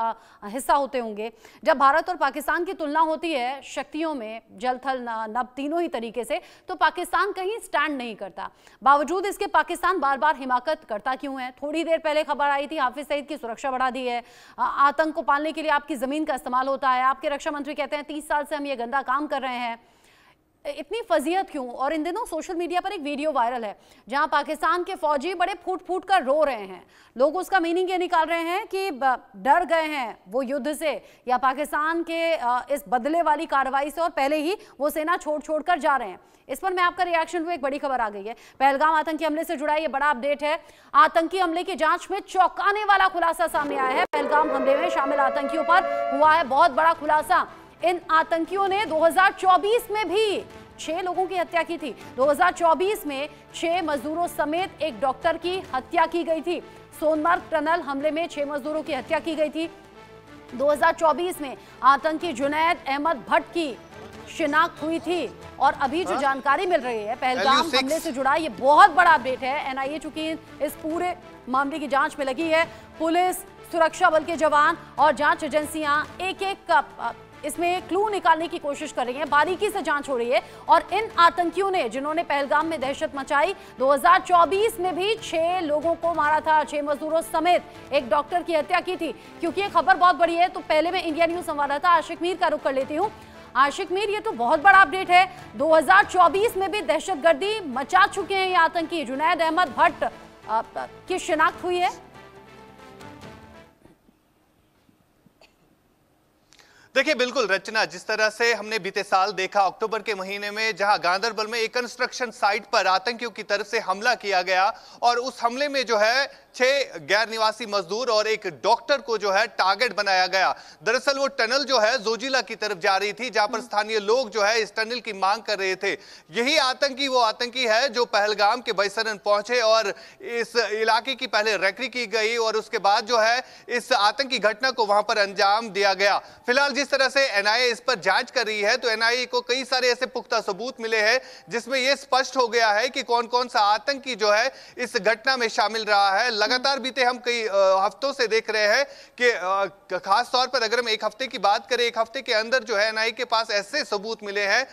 Speaker 1: हिस्सा होते होंगे, जब भारत और पाकिस्तान की तुलना होती है शक्तियों में, जल थल नभ तीनों ही तरीके से, तो पाकिस्तान कहीं स्टैंड नहीं करता। बावजूद इसके पाकिस्तान बार बार हिमाकत करता क्यों है? थोड़ी देर पहले खबर आई थी हाफिज सईद की सुरक्षा बढ़ा दी है, आतंक को पालने के लिए आपकी जमीन का इस्तेमाल होता है, आपके रक्षा मंत्री कहते हैं 30 साल से हम ये गंदा काम कर रहे हैं। इतनी फजीयत क्यों? और इन दिनों सोशल मीडिया पर एक वीडियो वायरल है जहां पाकिस्तान के फौजी बड़े फूट फूट कर रो रहे हैं। लोग उसका मीनिंग ये निकाल रहे हैं कि डर गए हैं वो युद्ध से, या पाकिस्तान के इस बदले वाली कार्रवाई से, और पहले ही वो सेना छोड़ छोड़ कर जा रहे हैं। इस पर मैं आपका रिएक्शन हुआ। एक बड़ी खबर आ गई है, पहलगाम आतंकी हमले से जुड़ा ये बड़ा अपडेट है। आतंकी हमले की जांच में चौंकाने वाला खुलासा सामने आया है। पहलगाम हमले में शामिल आतंकियों पर हुआ है बहुत बड़ा खुलासा। इन आतंकियों ने 2024 में भी 6 लोगों की हत्या की थी। 2024 में 6 मजदूरों समेत एक डॉक्टर की हत्या की गई थी। सोनमर्ग टनल हमले में 6 मजदूरों की हत्या की गई थी। 2024 में आतंकी जुनैद अहमद भट्ट की शिनाख्त हुई थी। और अभी जो जानकारी मिल रही है पहलगाम हमले से जुड़ा, ये बहुत बड़ा अपडेट है। एनआईए चूंकि इस पूरे मामले की जांच में लगी है, पुलिस, सुरक्षा बल के जवान और जांच एजेंसियां एक एक इसमें क्लू निकालने की कोशिश कर रही हैं, बारीकी से जांच हो रही है। और इन आतंकियों ने, जिन्होंने पहलगाम में दहशत मचाई, 2024 में भी 6 लोगों को मारा था, 6 मजदूरों समेत एक डॉक्टर की हत्या की थी। क्योंकि ये खबर बहुत बड़ी है, तो पहले मैं इंडिया न्यूज संवाददाता आशिक मीर का रुख कर लेती हूँ। आशिक मीर, ये तो बहुत बड़ा अपडेट है। 2024 में भी दहशतगर्दी मचा चुके हैं ये आतंकी। जुनैद अहमद भट्ट की शिनाख्त हुई है।
Speaker 4: देखिए बिल्कुल रचना, जिस तरह से हमने बीते साल देखा अक्टूबर के महीने में, जहां गांदरबल में एक कंस्ट्रक्शन साइट पर आतंकियों की तरफ से हमला किया गया और उस हमले में जो है 6 गैर निवासी मजदूर और एक डॉक्टर को जो है टारगेट बनाया गया। दरअसल वो टनल जो है जोजिला की तरफ जा रही थी, जहां पर स्थानीय लोग जो है इस टनल की मांग कर रहे थे। यही आतंकी वो आतंकी है जो पहलगाम के बैसरन पहुंचे और इस इलाके की पहले रैकरी की गई और उसके बाद जो है इस आतंकी घटना को वहां पर अंजाम दिया गया। फिलहाल जिस तरह से एनआईए इस पर जांच कर रही है, तो एनआईए को कई सारे ऐसे पुख्ता सबूत मिले हैं जिसमें यह स्पष्ट हो गया है कि कौन कौन सा आतंकी जो है इस घटना में शामिल रहा है। लगातार बीते हम कई हफ्तों से देख रहे हैं कि खास तौर पर अगर हम एक हफ्ते की बात करें, एक हफ्ते के अंदर जो है एनआईए के पास ऐसे सबूत मिले हैं,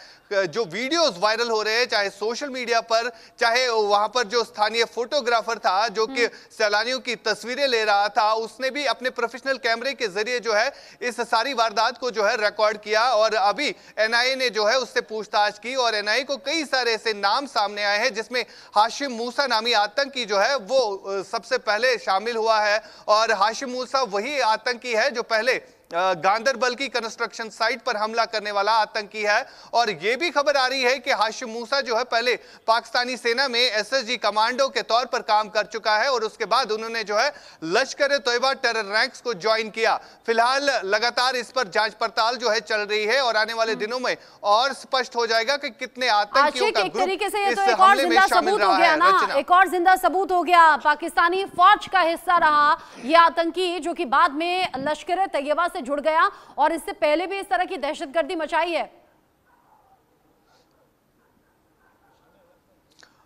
Speaker 4: जो वीडियोस वायरल हो रहे हैं, चाहे सोशल मीडिया पर, चाहे वहां पर जो स्थानीय फोटोग्राफर था जो कि सैलानियों की तस्वीरें ले रहा था, उसने भी अपने प्रोफेशनल कैमरे के जरिए जो है इस सारी वारदात को जो है रिकॉर्ड किया। और अभी एनआईए ने जो है उससे पूछताछ की और एनआईए को कई सारे ऐसे नाम सामने आए हैं जिसमें हाशिम मूसा नामी आतंकी जो है वो सबसे पहले शामिल हुआ है। और हाशिम मूसा वही आतंकी है जो पहले गांदरबल की कंस्ट्रक्शन साइट पर हमला करने वाला आतंकी है। और यह भी खबर आ रही है कि हाशिम मूसा जो है पहले पाकिस्तानी सेना में एसएसजी कमांडो के तौर पर काम कर चुका है और उसके बाद उन्होंने जो है लश्कर तैयबा टेरर रैंक्स को ज्वाइन किया। फिलहाल लगातार इस पर जांच पड़ताल जो है चल रही है और आने वाले दिनों में और स्पष्ट हो जाएगा कि कितने आतंकियों का ग्रुप इस हमले में शामिल रहा है।
Speaker 1: एक और जिंदा सबूत हो गया, पाकिस्तानी फौज का हिस्सा रहा यह आतंकी, जो कि बाद में लश्कर तैयबा से जुड़ गया और इससे पहले भी इस तरह की दहशतगर्दी मचाई है।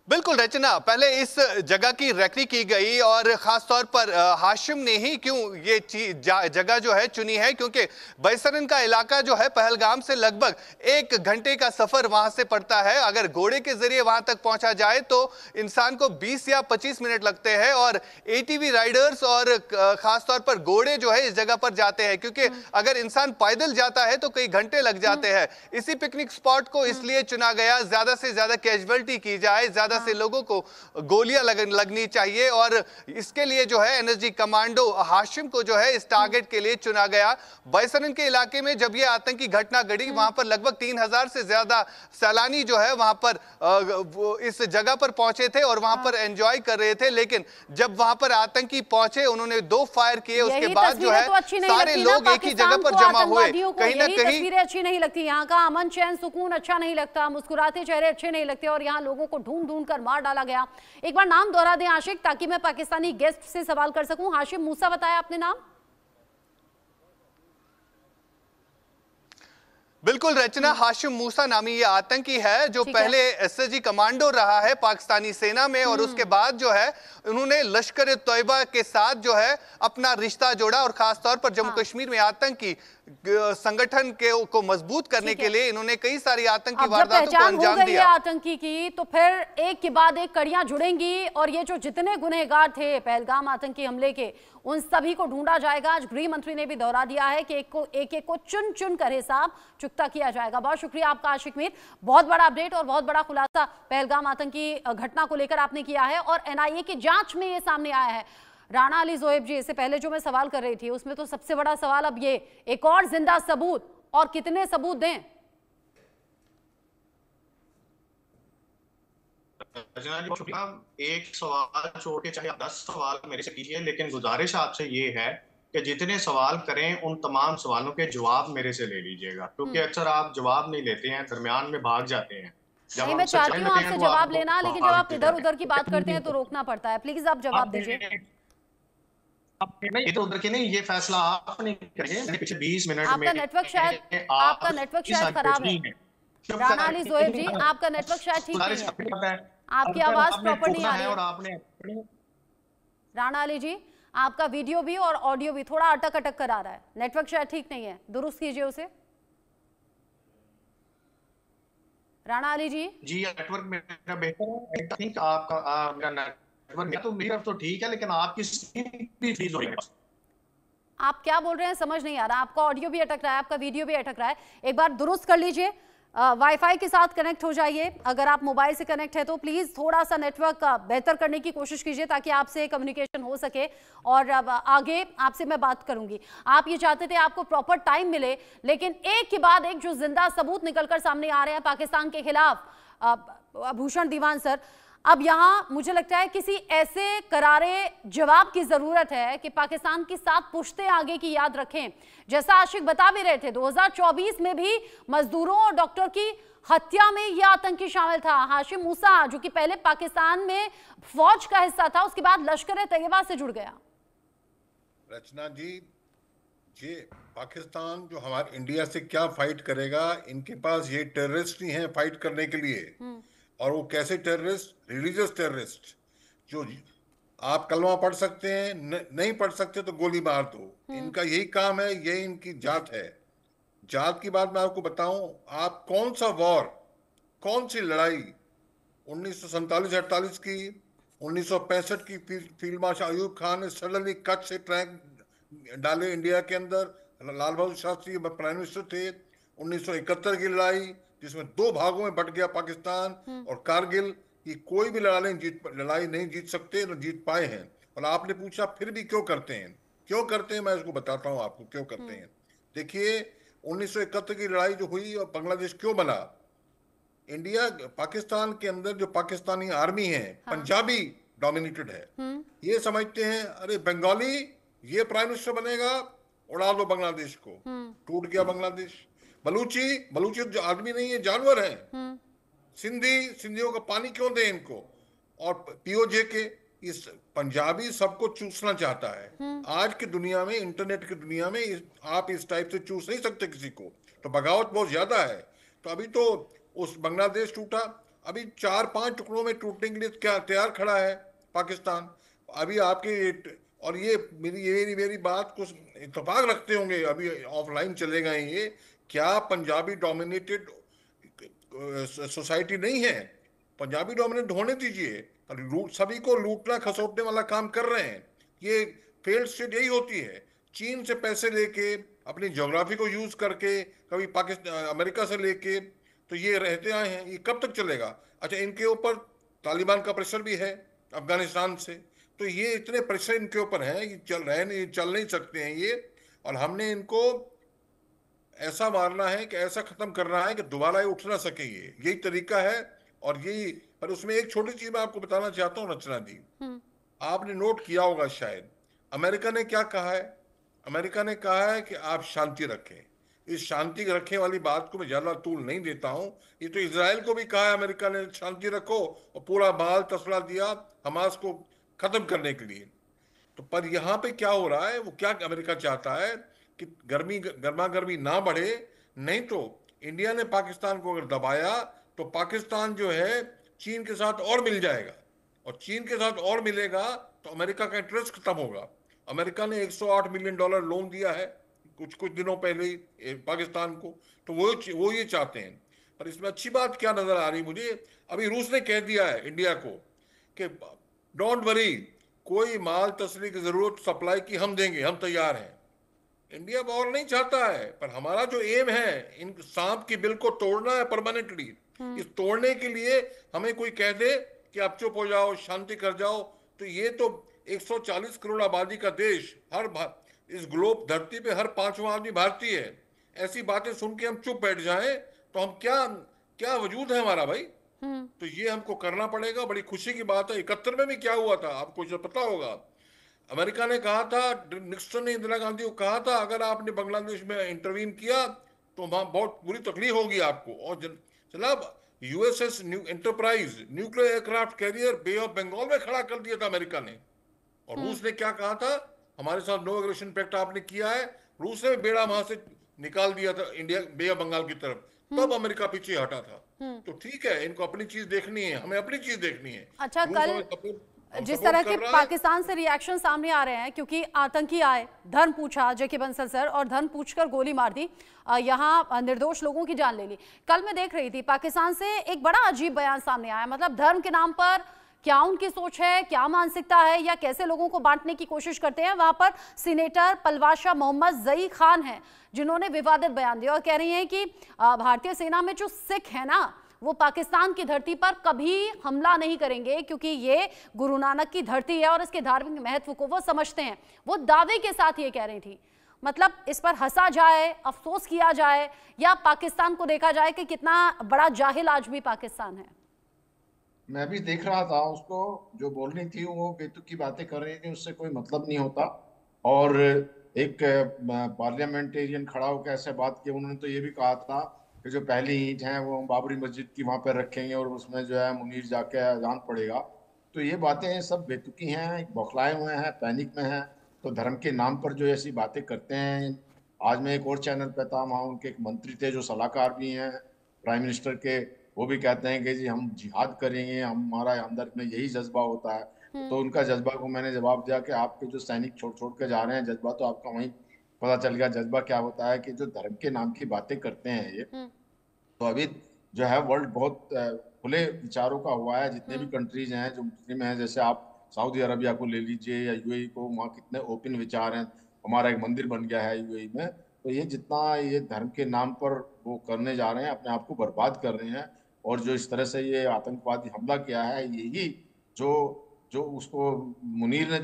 Speaker 4: बिल्कुल रचना, पहले इस जगह की रैकरी की गई और खास तौर पर हाशिम ने ही क्यों ये जगह जो है चुनी है, क्योंकि बैसरन का इलाका जो है पहलगाम से लगभग 1 घंटे का सफर वहां से पड़ता है। अगर घोड़े के जरिए वहां तक पहुंचा जाए तो इंसान को 20 या 25 मिनट लगते हैं और एटीवी राइडर्स और खास तौर पर घोड़े जो है इस जगह पर जाते हैं, क्योंकि अगर इंसान पैदल जाता है तो कई घंटे लग जाते हैं। इसी पिकनिक स्पॉट को इसलिए चुना गया, ज्यादा से ज्यादा कैजुअलिटी की जाए, ज्यादा से लोगों को गोलियां लगनी चाहिए और इसके लिए जो है एनएसजी कमांडो हाशिम को जो है इस टारगेट के लिए चुना गया। बैसरन के इलाके में जब यह आतंकी घटना घटी, वहां पर लगभग 3000 से ज्यादा सैलानी जो है वहां पर इस जगह पर पहुंचे थे और वहां पर एंजॉय कर रहे थे। लेकिन जब वहां पर आतंकी पहुंचे, उन्होंने 2 फायर किए, उसके बाद जो है सारे लोग एक ही जगह पर जमा हुए। कहीं ना कहीं
Speaker 1: तस्वीरें अच्छी नहीं लगती, यहाँ का अमन चैन सुकून अच्छा नहीं लगता, मुस्कुराते चेहरे अच्छे नहीं लगते और यहाँ लोगों को ढूंढ ढूंढ ढूंढकर मार डाला गया। एक बार नाम दोहरा दें आशिक, ताकि मैं पाकिस्तानी गेस्ट से सवाल कर सकूं। हाशिम मूसा बताया आपने नाम।
Speaker 4: बिल्कुल रचना, हाशिम मूसा नामी ये आतंकी है जो पहले एसएसजी कमांडो रहा है पाकिस्तानी सेना में, और उसके बाद जो है उन्होंने लश्कर तैयबा के साथ जो है अपना रिश्ता जोड़ा, और खासतौर पर जम्मू कश्मीर में आतंकी संगठन को मजबूत करने के लिए इन्होंने कई सारी आतंकी वारदातों को अंजाम दिया।
Speaker 1: आतंकी की तो फिर एक के बाद एक कड़ियां जुड़ेंगी, और ये जो जितने गुनहगार थे पहलगाम आतंकी हमले के, उन सभी को ढूंढा जाएगा। आज गृह मंत्री ने भी दोहरा दिया है कि एक को चुन चुन कर हिसाब चुकता किया जाएगा। बहुत शुक्रिया आपका आशिक मीर, बहुत बड़ा अपडेट और बहुत बड़ा खुलासा पहलगाम आतंकी घटना को लेकर आपने किया है, और एनआईए की जांच में ये सामने आया है। राणा अली जोहेब जी, इससे पहले जो मैं सवाल कर रही थी उसमें तो सबसे बड़ा सवाल अब ये, एक और जिंदा सबूत, और कितने सबूत दें?
Speaker 7: एक सवाल छोड़ के चाहे आप 10 सवाल मेरे से कीजिए, लेकिन गुजारिश आपसे ये है कि जितने सवाल करें उन तमाम सवालों के जवाब मेरे से ले लीजिएगा, क्योंकि अक्सर आप जवाब नहीं लेते हैं, दरमियान में भाग जाते हैं।
Speaker 1: नहीं, मैं चाहती हूँ आपसे जवाब लेना, लेकिन जब आप इधर उधर की बात करते हैं तो रोकना पड़ता है। प्लीज आप जवाब दीजिए।
Speaker 7: इधर उधर की नहीं, ये फैसला आप नहीं करिए। पिछले 20 मिनट में
Speaker 1: आपका नेटवर्क शायद खराब है। राणा अली जोहेब जी, आपका नेटवर्क शायद ठीक नहीं है, आपकी आवाज प्रॉपर नहीं आ रही है। राणा अली जी, आपका वीडियो भी और ऑडियो भी थोड़ा अटक अटक कर आ रहा है, नेटवर्क शायद ठीक नहीं है, दुरुस्त कीजिए उसे। राणा अली जी
Speaker 7: नेटवर्क मेरा बेहतर है, आई थिंक आपका मेरा नेटवर्क तो मेरा तो ठीक है, लेकिन आपकी भी फ्रीज हो रही है।
Speaker 1: आप क्या बोल रहे हैं समझ नहीं आ रहा, आपका ऑडियो भी अटक रहा है, आपका वीडियो भी अटक रहा है। एक बार दुरुस्त कर लीजिए, वाईफाई के साथ कनेक्ट हो जाइए। अगर आप मोबाइल से कनेक्ट है तो प्लीज थोड़ा सा नेटवर्क बेहतर करने की कोशिश कीजिए, ताकि आपसे कम्युनिकेशन हो सके, और आगे आपसे मैं बात करूंगी। आप ये चाहते थे आपको प्रॉपर टाइम मिले, लेकिन एक के बाद एक जो जिंदा सबूत निकलकर सामने आ रहे हैं पाकिस्तान के खिलाफ, भूषण दीवान सर, अब यहां मुझे लगता है किसी ऐसे करारे जवाब की जरूरत है कि पाकिस्तान की 7 पुश्तें आगे की याद रखें। जैसा आशिक बता भी रहे थे, 2024 में भी मजदूरों और डॉक्टर की हत्या में यह आतंकी शामिल था। हाशिम मूसा, जो कि पहले पाकिस्तान में फौज का हिस्सा था, उसके बाद लश्कर तैयबा से जुड़ गया।
Speaker 5: रचना जी, ये पाकिस्तान जो हमारे इंडिया से क्या फाइट करेगा, इनके पास ये टेररिस्ट नहीं है फाइट करने के लिए। और वो कैसे टेररिस्ट? रिलीजियस टेररिस्ट, जो आप कलमा पढ़ सकते हैं, नहीं पढ़ सकते तो गोली मार दो। इनका यही काम है, यही इनकी जात है। जात की बात मैं आपको बताऊं, आप कौन सा वॉर, कौन सी लड़ाई 1947-48 की, 1965 की फील्ड मार्शल अयूब खान ने सडनली कच्छ से ट्रैक डाले इंडिया के अंदर, लाल बहादुर शास्त्री प्राइम मिनिस्टर थे। 1971 की लड़ाई जिसमें 2 भागों में बट गया पाकिस्तान, और कारगिल की कोई भी लड़ाई नहीं जीत सकते, न जीत पाए हैं। और आपने पूछा फिर भी क्यों करते हैं, क्यों करते हैं, मैं इसको बताता हूं आपको क्यों करते हैं। देखिए 1971 की लड़ाई जो हुई और बांग्लादेश क्यों बना, इंडिया पाकिस्तान के अंदर जो पाकिस्तानी आर्मी है पंजाबी डोमिनेटेड है। ये समझते हैं अरे बंगाली ये प्राइम मिनिस्टर बनेगा, उड़ा दो बांग्लादेश को, टूट गया बांग्लादेश। बलूची जो आदमी नहीं है, जानवर है। सिंधियों का पानी क्यों दे इनको। और पीओजे के इस पंजाबी सबको चूसना चाहता है। आज की दुनिया में, इंटरनेट की दुनिया में आप इस टाइप से चूस नहीं सकते किसी को, तो बगावत बहुत ज्यादा है। तो अभी तो उस बांग्लादेश टूटा, अभी 4-5 टुकड़ों में टूटने के लिए क्या तैयार खड़ा है पाकिस्तान। अभी आपके और ये मेरी बात कुछ इत्तेफाक रखते होंगे, अभी ऑफलाइन चलेगा ये, क्या पंजाबी डोमिनेटेड सोसाइटी नहीं है? पंजाबी डोमिनेट होने दीजिए, सभी को लूटना खसोटने वाला काम कर रहे हैं। ये फेल्ड स्टेट यही होती है, चीन से पैसे लेके, अपनी ज्योग्राफी को यूज करके, कभी पाकिस्तान अमेरिका से लेके, तो ये रहते आए हैं। ये कब तक चलेगा? अच्छा, इनके ऊपर तालिबान का प्रेशर भी है अफगानिस्तान से, तो ये इतने प्रेशर इनके ऊपर है, ये चल नहीं सकते हैं ये। और हमने इनको ऐसा मारना है कि ऐसा खत्म करना है कि दोबारा ये उठ ना सके, यही तरीका है। और यही, पर उसमें एक छोटी चीज मैं आपको बताना चाहता हूँ रचना जी, आपने नोट किया होगा शायद, अमेरिका ने क्या कहा है? अमेरिका ने कहा है कि आप शांति रखें, इस शांति रखने वाली बात को मैं ज्यादा तूल नहीं देता हूं। ये तो इजराइल को भी कहा है अमेरिका ने शांति रखो, और पूरा माल तसला दिया हमास को खत्म करने के लिए। तो पर यहाँ पे क्या हो रहा है, वो क्या अमेरिका चाहता है कि गर्मा गर्मी ना बढ़े, नहीं तो इंडिया ने पाकिस्तान को अगर दबाया तो पाकिस्तान जो है चीन के साथ और मिल जाएगा, और चीन के साथ और मिलेगा तो अमेरिका का इंटरेस्ट खत्म होगा। अमेरिका ने $108 मिलियन लोन दिया है कुछ दिनों पहले ही पाकिस्तान को, तो वो ये चाहते हैं। पर इसमें अच्छी बात क्या नजर आ रही मुझे, अभी रूस ने कह दिया है इंडिया को कि डोंट वरी, कोई माल तस्ली की जरूरत सप्लाई की हम देंगे, हम तैयार हैं। इंडिया वॉर नहीं चाहता है, पर हमारा जो एम है इन सांप की बिल को तोड़ना है परमानेंटली। इस तोड़ने के लिए हमें कोई कह दे कि आप चुप हो जाओ, शांति कर जाओ, तो ये तो 140 करोड़ आबादी का देश, इस ग्लोब धरती पे हर 5वां आदमी भारतीय है। ऐसी बातें सुन के हम चुप बैठ जाएं तो हम क्या वजूद है हमारा भाई। तो ये हमको करना पड़ेगा। बड़ी खुशी की बात है, 71 में भी क्या हुआ था आपको जो पता होगा, अमेरिका ने कहा था, निक्सन ने इंदिरा गांधी को कहा था, अगर आपने बांग्लादेश में इंटरवीन किया तो वहां बहुत बुरी तकलीफ होगी आपको। और जनाब USS Enterprise nuclear aircraft carrier Bay of Bengal में खड़ा कर दिया था अमेरिका ने। और रूस ने क्या कहा था, हमारे साथ नो एग्रेशन पैक्ट आपने किया है, रूस ने बेड़ा वहां से निकाल दिया था इंडिया बे ऑफ बंगाल की तरफ, तब अमेरिका पीछे हटा था। तो ठीक है, इनको अपनी चीज देखनी है, हमें अपनी चीज देखनी है।
Speaker 1: अच्छा, कल जिस तरह के पाकिस्तान से रिएक्शन सामने आ रहे हैं, क्योंकि आतंकी आए, धर्म पूछा जेके बंसल सर, और धर्म पूछकर गोली मार दी, यहाँ निर्दोष लोगों की जान ले ली। कल मैं देख रही थी पाकिस्तान से एक बड़ा अजीब बयान सामने आया, मतलब धर्म के नाम पर क्या उनकी सोच है, क्या मानसिकता है, या कैसे लोगों को बांटने की कोशिश करते हैं। वहां पर सीनेटर पलवाशा मोहम्मद जई खान हैं, जिन्होंने विवादित बयान दिया और कह रही हैं कि भारतीय सेना में जो सिख है ना, वो पाकिस्तान की धरती पर कभी हमला नहीं करेंगे, क्योंकि ये गुरु नानक की धरती है और इसके धार्मिक महत्व को वो समझते हैं। वो दावे के साथ ये कह रही थी। मतलब इस पर हंसा जाए, अफसोस किया जाए, या पाकिस्तान को देखा जाए कि कितना बड़ा जाहिल आज भी पाकिस्तान है।
Speaker 6: मैं भी देख रहा था उसको, जो बोल रही थी वो बेतुकी की बातें कर रही थी, उससे कोई मतलब नहीं होता। और एक पार्लियामेंटेरियन खड़ा होकर ऐसे बात की, उन्होंने तो ये भी कहा था कि जो पहली ईंट है वो बाबरी मस्जिद की वहां पर रखेंगे और उसमें जो है मुनीर जाके अजान पड़ेगा। तो ये बातें सब बेतुकी हैं, बौखलाए हुए हैं, पैनिक में हैं। तो धर्म के नाम पर जो ऐसी बातें करते हैं। आज मैं एक और चैनल पे था, वहाँ उनके एक मंत्री थे जो सलाहकार भी हैं प्राइम मिनिस्टर के, वो भी कहते हैं कि जी हम जिहाद करेंगे, हमारा अंदर में यही जज्बा होता है। तो उनका जज्बा को मैंने जवाब दिया कि आपके जो सैनिक छोड़ छोड़ के जा रहे हैं, जज्बा तो आपका वहीं पता चल गया। जज्बा क्या होता है कि जो धर्म के नाम की बातें करते हैं ये, तो अभी जो है वर्ल्ड बहुत खुले विचारों का हुआ है। जितने भी कंट्रीज हैं जो मुस्लिम हैं, जैसे आप सऊदी अरबिया को ले लीजिए या यूएई को, वहाँ कितने ओपन विचार हैं। हमारा एक मंदिर बन गया है यूएई में। तो ये जितना ये धर्म के नाम पर वो करने जा रहे हैं, अपने आप को बर्बाद कर रहे हैं। और जो इस तरह से ये आतंकवादी हमला किया है, यही जो उसको मुनीर ने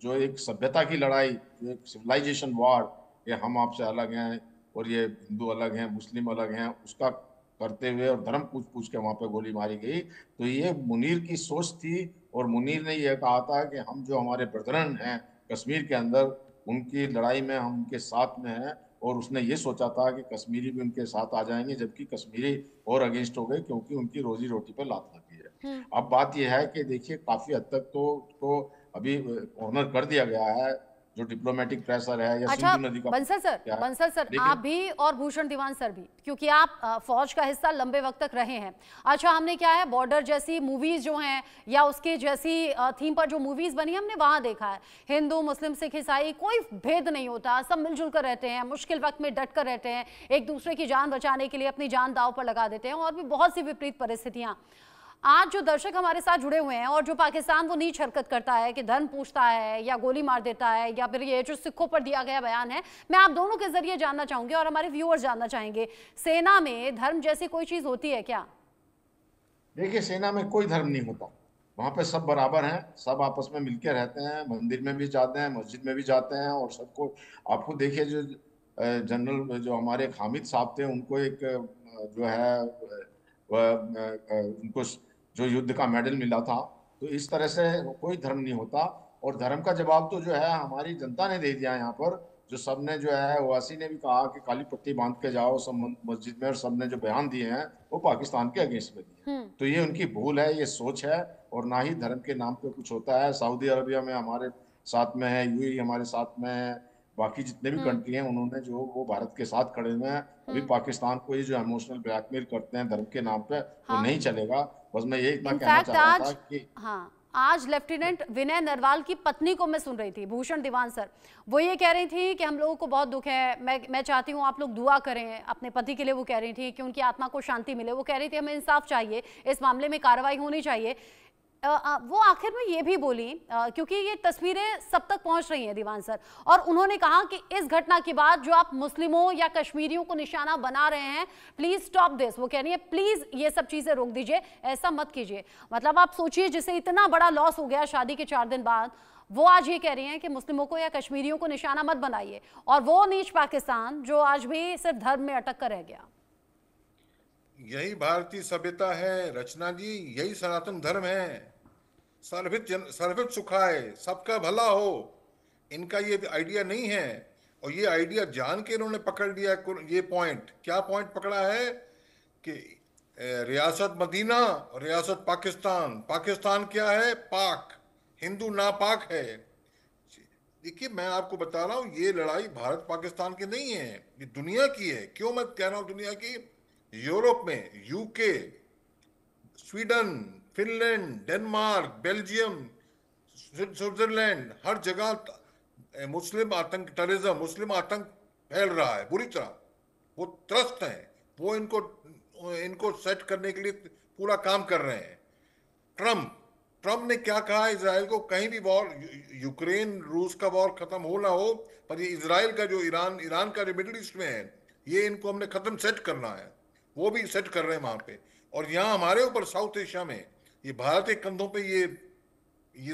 Speaker 6: जो एक सभ्यता की लड़ाई, जो एक सिविलाइजेशन वॉर, ये हम आपसे अलग हैं और ये हिंदू अलग हैं, मुस्लिम अलग हैं, उसका करते हुए और धर्म पूछ के वहां पे गोली मारी गई। तो ये मुनीर की सोच थी। और मुनीर ने यह कहा था कि हम जो हमारे ब्रदरन हैं कश्मीर के अंदर, उनकी लड़ाई में हम उनके साथ में हैं। और उसने ये सोचा था कि कश्मीरी भी उनके साथ आ जाएंगे, जबकि कश्मीरी और अगेंस्ट हो गए, क्योंकि उनकी रोजी रोटी पर लात लगी है। अब बात यह है कि देखिए काफी हद तक तो अभी ऑनर कर दिया गया है, जो डिप्लोमेटिक प्रेशर है या
Speaker 1: अच्छा,
Speaker 6: सिंधु नदी का।
Speaker 1: बंसल सर आप भी और भूषण दीवान सर भी, क्योंकि आप फौज का हिस्सा लंबे वक्त तक रहे हैं। अच्छा, हमने क्या है, बॉर्डर जैसी मूवीज जो हैं या उसके जैसी थीम पर जो मूवीज बनी, हमने वहां देखा है हिंदू मुस्लिम सिख ईसाई कोई भेद नहीं होता, सब मिलजुल कर रहते हैं, मुश्किल वक्त में डट कर रहते हैं, एक दूसरे की जान बचाने के लिए अपनी जान दांव पर लगा देते हैं, और भी बहुत सी विपरीत परिस्थितियां। आज जो दर्शक हमारे साथ जुड़े हुए हैं और जो पाकिस्तान वो नीच हरकत करता है कि धर्म पूछता है या गोली मार देता है, या फिर ये जो सिखों पर दिया गया बयान है, मैं आप दोनों के जरिए जानना चाहूंगी और हमारे व्यूअर्स जानना चाहेंगे, सेना में धर्म जैसी कोई चीज होती है क्या?
Speaker 6: देखिए, सेना में कोई धर्म नहीं होता। वहां पे सब बराबर हैं, सब आपस में मिलकर रहते हैं, मंदिर में भी जाते हैं, मस्जिद में भी जाते हैं। और सबको आपको देखिए, जो जनरल जो हमारे हामिद साहब थे, उनको एक जो है उनको जो युद्ध का मेडल मिला था। तो इस तरह से कोई धर्म नहीं होता। और धर्म का जवाब तो जो है हमारी जनता ने दे दिया यहाँ पर, जो सबने जो है ओवैसी ने भी कहा कि काली पट्टी बांध के जाओ सब मस्जिद में, और सबने जो बयान दिए हैं वो पाकिस्तान के अगेंस्ट में दिए हैं। तो ये उनकी भूल है, ये सोच है, और ना ही धर्म के नाम पे कुछ होता है। सऊदी अरबिया में हमारे साथ में है, यूएई हमारे साथ में है, बाकी जितने भी कंट्री हैं उन्होंने जो वो भारत के साथ खड़े हुए हैं। अभी पाकिस्तान को ये जो इमोशनल ब्लैकमेल करते हैं धर्म के नाम पे, वो नहीं चलेगा। बस मैं ये इतना कहना चाह रहा था कि
Speaker 1: आज लेफ्टिनेंट विनय नरवाल की पत्नी को मैं सुन रही थी, भूषण दीवान सर, वो ये कह रही थी कि हम लोगों को बहुत दुख है, मैं चाहती हूँ आप लोग दुआ करें अपने पति के लिए। वो कह रही थी कि उनकी आत्मा को शांति मिले। वो कह रही थी हमें इंसाफ चाहिए, इस मामले में कार्रवाई होनी चाहिए। वो आखिर में ये भी बोली, क्योंकि ये तस्वीरें सब तक पहुंच रही हैं दीवान सर, और उन्होंने कहा कि इस घटना के बाद जो आप मुस्लिमों या कश्मीरियों को निशाना बना रहे हैं, प्लीज स्टॉप दिस। वो कह रही है प्लीज ये सब चीजें रोक दीजिए, ऐसा मत कीजिए। मतलब आप सोचिए, जिसे इतना बड़ा लॉस हो गया शादी के 4 दिन बाद, वो आज ये कह रही हैं कि मुस्लिमों को या कश्मीरियों को निशाना मत बनाइए। और वो नीच पाकिस्तान जो आज भी सिर्फ धर्म में अटक कर रह गया।
Speaker 5: यही भारतीय सभ्यता है रचना जी, यही सनातन धर्म है। सर्वित सुखाए, सबका भला हो, इनका ये आइडिया नहीं है। और ये आइडिया जान के इन्होंने पकड़ लिया। ये पॉइंट, क्या पॉइंट पकड़ा है कि रियासत मदीना और रियासत पाकिस्तान। पाकिस्तान क्या है? पाक, हिंदू नापाक है। देखिए मैं आपको बता रहा हूँ, ये लड़ाई भारत पाकिस्तान की नहीं है, ये दुनिया की है। क्यों मैं कह रहा हूँ दुनिया की? यूरोप में UK, Sweden, Finland, Denmark, Belgium, Switzerland, हर जगह मुस्लिम आतंक, टेररिज्म, मुस्लिम आतंक फैल रहा है बुरी तरह। वो त्रस्त हैं, वो इनको सेट करने के लिए पूरा काम कर रहे हैं। ट्रम्प ने क्या कहा इजराइल को? कहीं भी वॉर, यूक्रेन रूस का वॉर खत्म हो ना हो, पर ये इजराइल का जो ईरान का जो मिडिल ईस्ट में है, ये इनको हमने खत्म सेट करना है। वो भी सेट कर रहे हैं वहां पे। और यहाँ हमारे ऊपर साउथ एशिया में ये भारत के कंधों पे ये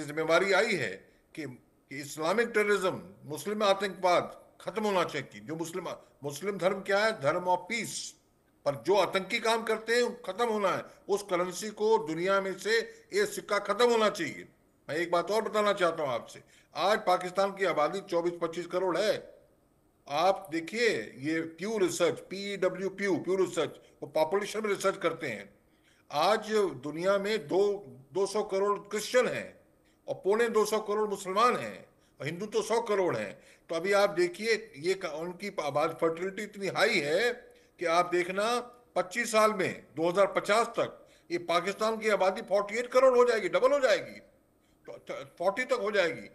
Speaker 5: जिम्मेवारी आई है कि इस्लामिक टेररिज्म, मुस्लिम आतंकवाद खत्म होना चाहिए। जो मुस्लिम धर्म क्या है? धर्म ऑफ पीस। पर जो आतंकी काम करते हैं खत्म होना है। उस करेंसी को दुनिया में से ये सिक्का खत्म होना चाहिए। मैं एक बात और बताना चाहता हूं आपसे, आज पाकिस्तान की आबादी 24-25 करोड़ है। आप देखिए, ये प्यू रिसर्च, प्यू रिसर्च, वो पॉपुलेशन में रिसर्च करते हैं। आज दुनिया में 200 करोड़ क्रिश्चियन हैं और 250 करोड़ मुसलमान हैं, और हिंदू तो 100 करोड़ हैं। तो अभी आप देखिए, ये उनकी आबादी, फर्टिलिटी इतनी हाई है कि आप देखना 25 साल में 2050 तक ये पाकिस्तान की आबादी 48 करोड़ हो जाएगी, डबल हो जाएगी, तो 40 तक हो जाएगी,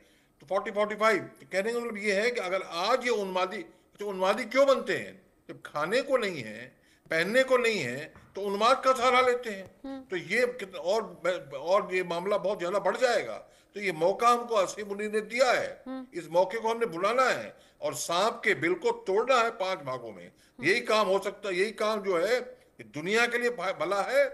Speaker 5: तो 40-45। तो कहने का मतलब ये है कि अगर आज ये उन्मादी क्यों बनते हैं? जब खाने को नहीं है, पहनने को नहीं है, तो उन्माद का सहारा लेते हैं। तो ये और ये मामला बहुत ज्यादा बढ़ जाएगा। तो ये मौका हमको असली मुनि ने दिया है, इस मौके को हमने बुलाना है और सांप के बिल को तोड़ना है 5 भागों में। यही काम हो सकता है, यही काम जो है दुनिया के लिए भला है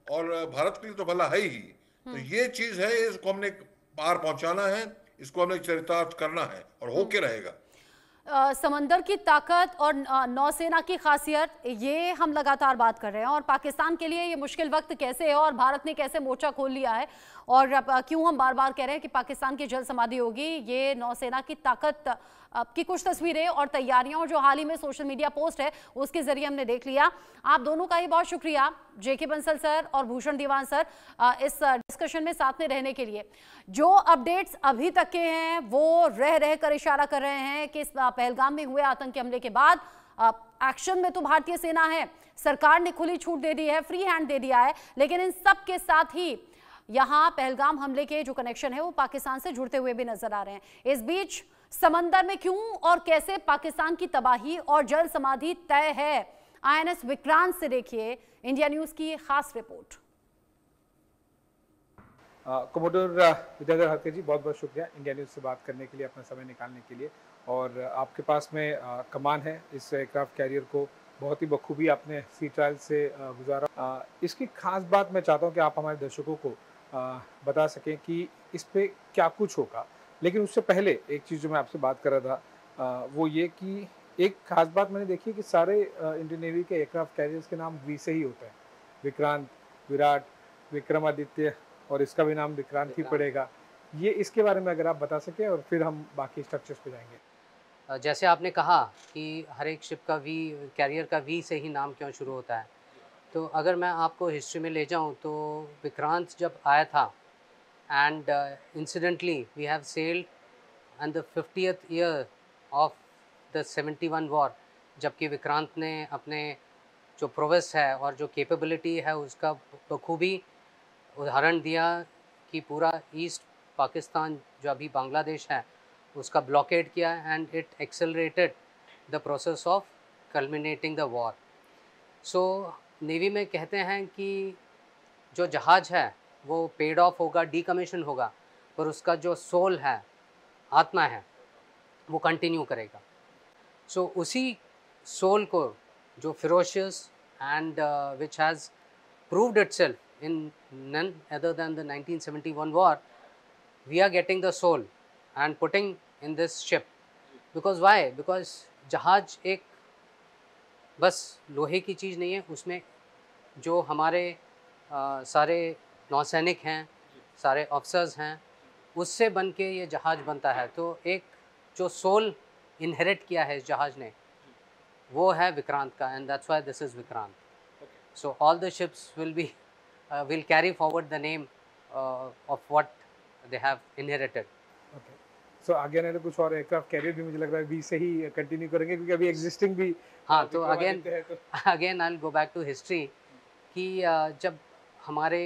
Speaker 5: और भारत के लिए तो भला है ही। तो ये चीज है, इसको हमने पार पहुंचाना है, इसको हमने चरितार्थ करना है और होके रहेगा।
Speaker 1: समंदर की ताकत और नौसेना की खासियत, ये हम लगातार बात कर रहे हैं, और पाकिस्तान के लिए ये मुश्किल वक्त कैसे है और भारत ने कैसे मोर्चा खोल लिया है, और क्यों हम बार बार कह रहे हैं कि पाकिस्तान की जल समाधि होगी। ये नौसेना की ताकत की कुछ तस्वीरें और तैयारियां, और जो हाल ही में सोशल मीडिया पोस्ट है उसके जरिए हमने देख लिया। आप दोनों का ही बहुत शुक्रिया, जेके बंसल सर और भूषण दीवान सर, इस डिस्कशन में साथ में रहने के लिए। जो अपडेट्स अभी तक के हैं वो रह कर इशारा कर रहे हैं कि इस पहलगाम में हुए आतंकी हमले के बाद एक्शन में तो भारतीय सेना है, सरकार ने खुली छूट दे दी है, फ्री हैंड दे दिया है, लेकिन इन सब के साथ ही यहां पहलगाम हमले के जो कनेक्शन है वो पाकिस्तान से जुड़ते हुए भी नजर आ रहे हैं। इस बीच समंदर में क्यों और कैसे पाकिस्तान की तबाही और जल समाधि तय है, आईएनएस विक्रांत से देखिए इंडिया न्यूज की खास रिपोर्ट।
Speaker 8: कमोडोर विद्याधर हरके जी, बहुत बहुत शुक्रिया इंडिया न्यूज से बात करने के लिए, अपना समय निकालने के लिए। और आपके पास में कमान है इस एयरक्राफ्ट कैरियर को, बहुत ही बखूबी आपने सी ट्रायल से गुजारा। इसकी खास बात मैं चाहता हूँ कि आप हमारे दर्शकों को बता सकें कि इस पे क्या कुछ होगा। लेकिन उससे पहले एक चीज़ जो मैं आपसे बात कर रहा था वो ये कि एक खास बात मैंने देखी कि सारे इंडियन नेवी के एयरक्राफ्ट कैरियर्स के नाम वी से ही होते हैं, विक्रांत, विराट, विक्रमादित्य, और इसका भी नाम विक्रांत ही पड़ेगा। ये इसके बारे में अगर आप बता सकें और फिर हम बाकी स्ट्रक्चर्स पे जाएंगे।
Speaker 9: जैसे आपने कहा कि हर एक शिप का वी, कैरियर का वी से ही नाम क्यों शुरू होता है, तो अगर मैं आपको हिस्ट्री में ले जाऊं तो विक्रांत जब आया था, and incidentally we have sailed and the 50th year of the 71 war, जबकि विक्रांत ने अपने जो प्रोवेस है और जो कैपेबिलिटी है उसका बखूबी उदाहरण दिया कि पूरा ईस्ट पाकिस्तान जो अभी बांग्लादेश है उसका ब्लॉकेड किया, and it accelerated the process of culminating the war. So navy में कहते हैं कि जो जहाज़ है वो पेड ऑफ होगा, डीकमीशन होगा, पर उसका जो सोल है, आत्मा है, वो कंटिन्यू करेगा। सो उसी सोल को जो ferocious and which has proved itself in none other than the 1971 war, we are getting the soul and putting in this ship. Because why? Because जहाज एक बस लोहे की चीज़ नहीं है, उसमें जो हमारे सारे नौसैनिक हैं, सारे ऑफिसर्स हैं, उससे बन के ये जहाज़ बनता है। तो एक जो सोल इनहेरिट किया है इस जहाज़ ने, वो है विक्रांत का, and that's why this is Vikrant. So all the ships will carry forward the name of what they have inherited.
Speaker 8: Okay. So आगे आने कुछ और एयरक्राफ्ट कैरियर भी मुझे लग रहा है वी से ही कंटिन्यू करेंगे, क्योंकि अभी एग्जिस्टिंग भी
Speaker 9: हाँ, तो again I will go back to history कि जब हमारे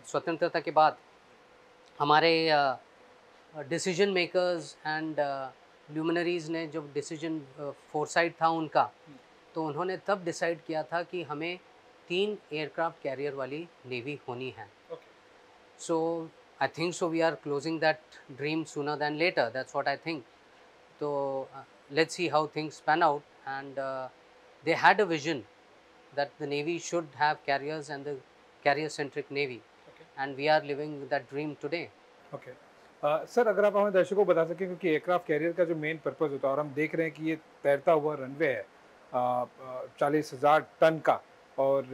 Speaker 9: स्वतंत्रता के बाद हमारे डिसीजन मेकर्स एंड ल्यूमिनरीज ने जब डिसीजन फोरसाइट था उनका, तो उन्होंने तब डिसाइड किया था कि हमें 3 एयरक्राफ्ट कैरियर वाली नेवी होनी है। So I think so we are closing that dream sooner than later, that's what I think. तो let's see how things pan out, and they had a vision that the navy should have carriers and the carrier centric navy, and we are living that dream today.
Speaker 8: Okay sir, अगर आप हमें दर्शकों को बता सकें, क्योंकि aircraft carrier का जो मेन पर्पस होता है, और हम देख रहे हैं कि ये तैरता हुआ रनवे है 40,000 टन का, और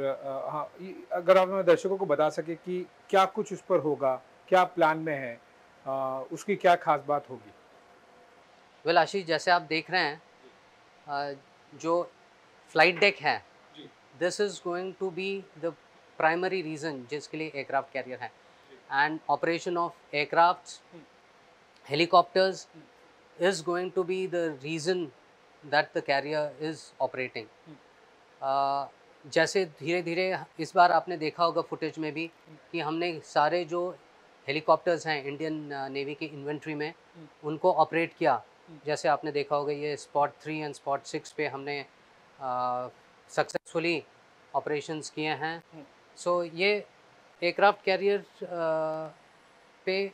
Speaker 8: हाँ, अगर आप हमें दर्शकों को बता सके कि क्या कुछ उस पर होगा, क्या प्लान में है, उसकी क्या खास बात होगी।
Speaker 9: वेल आशीष, जैसे आप देख रहे हैं जो फ्लाइट डेक है, this is going to be the primary reason जिसके लिए एयरक्राफ्ट कैरियर है, and operation of aircrafts, helicopters is going to be the reason that the carrier is operating. जैसे धीरे धीरे इस बार आपने देखा होगा फुटेज में भी कि हमने सारे जो हेलीकॉप्टर्स हैं इंडियन नेवी की इन्वेंट्री में, उनको ऑपरेट किया। जैसे आपने देखा होगा ये स्पॉट 3 एंड स्पॉट 6 पे हमने सक्सेसफुली ऑपरेशंस किए हैं। सो ये एयरक्राफ्ट कैरियर पे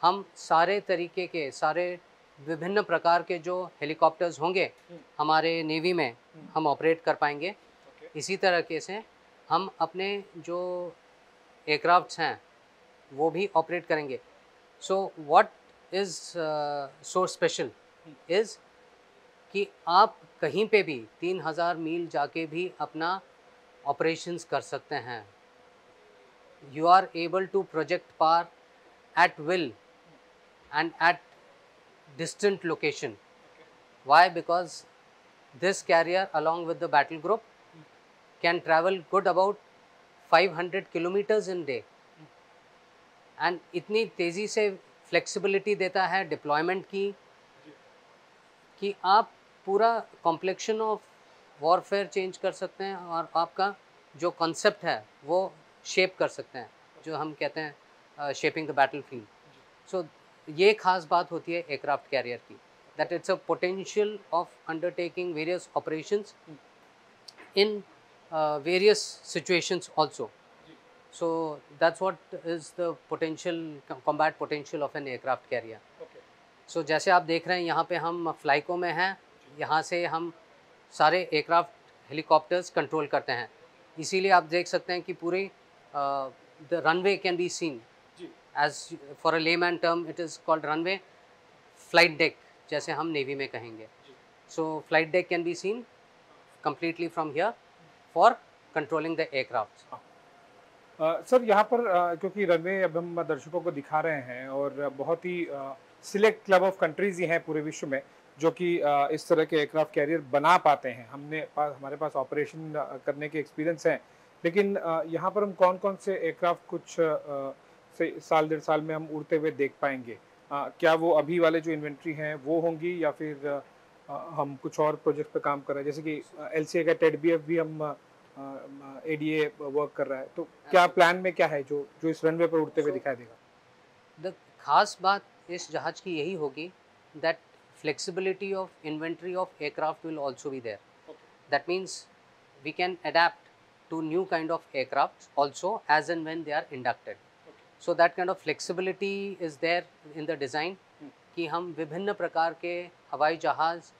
Speaker 9: हम सारे तरीके के, सारे विभिन्न प्रकार के जो हेलीकॉप्टर्स होंगे हमारे नेवी में, हम ऑपरेट कर पाएंगे। इसी तरह से हम अपने जो एयरक्राफ्ट्स हैं वो भी ऑपरेट करेंगे। So what is so special is कि आप कहीं पे भी 3000 मील जाके भी अपना ऑपरेशंस कर सकते हैं। You are able to project power at will and at distant location. Why? Because this carrier along with the battle group can travel good about 500 kilometers in day, and इतनी तेज़ी से flexibility देता है deployment की कि आप पूरा complexion of warfare change कर सकते हैं, और आपका जो concept है वो shape कर सकते हैं, जो हम कहते हैं shaping the battlefield. So ये खास बात होती है एयरक्राफ्ट कैरियर की, that it's a potential of undertaking various operations in various situations also. So that's what is the potential, combat potential of an aircraft carrier. So जैसे आप देख रहे हैं यहाँ पे हम फ्लाइको में हैं, यहाँ से हम सारे एयरक्राफ्ट हेलीकॉप्टर्स कंट्रोल करते हैं। इसीलिए आप देख सकते हैं कि पूरे the runway can be seen, as for a layman term it is called runway, flight deck जैसे हम नेवी में कहेंगे। so flight deck can be seen completely from here for controlling the aircraft.
Speaker 8: Sir यहाँ पर क्योंकि runway अब हम दर्शकों को दिखा रहे हैं, और बहुत ही सिलेक्ट क्लब ऑफ कंट्रीज ही हैं पूरे विश्व में जो कि इस तरह के एयरक्राफ्ट कैरियर बना पाते हैं। हमारे पास ऑपरेशन करने के एक्सपीरियंस हैं, लेकिन यहाँ पर हम कौन-कौन से एयरक्राफ्ट कुछ से साल डेढ़ साल में हम उड़ते हुए देख पाएंगे? क्या वो अभी वाले जो इन्वेंट्री हैं वो होंगी, या फिर हम कुछ और प्रोजेक्ट पे काम कर रहे हैं, जैसे कि एलसीए का टेडबीएफ भी हम एडीए वर्क कर रहा है, तो क्या प्लान में क्या है जो इस रनवे पर उड़ते हुए दिखाई देगा?
Speaker 9: द खास बात इस जहाज की यही होगी that flexibility of inventory of aircraft will also be there. That means we can adapt to new kind of aircraft also as and when they are inducted. So that kind of flexibility is there in the design कि हम विभिन्न प्रकार के हवाई जहाज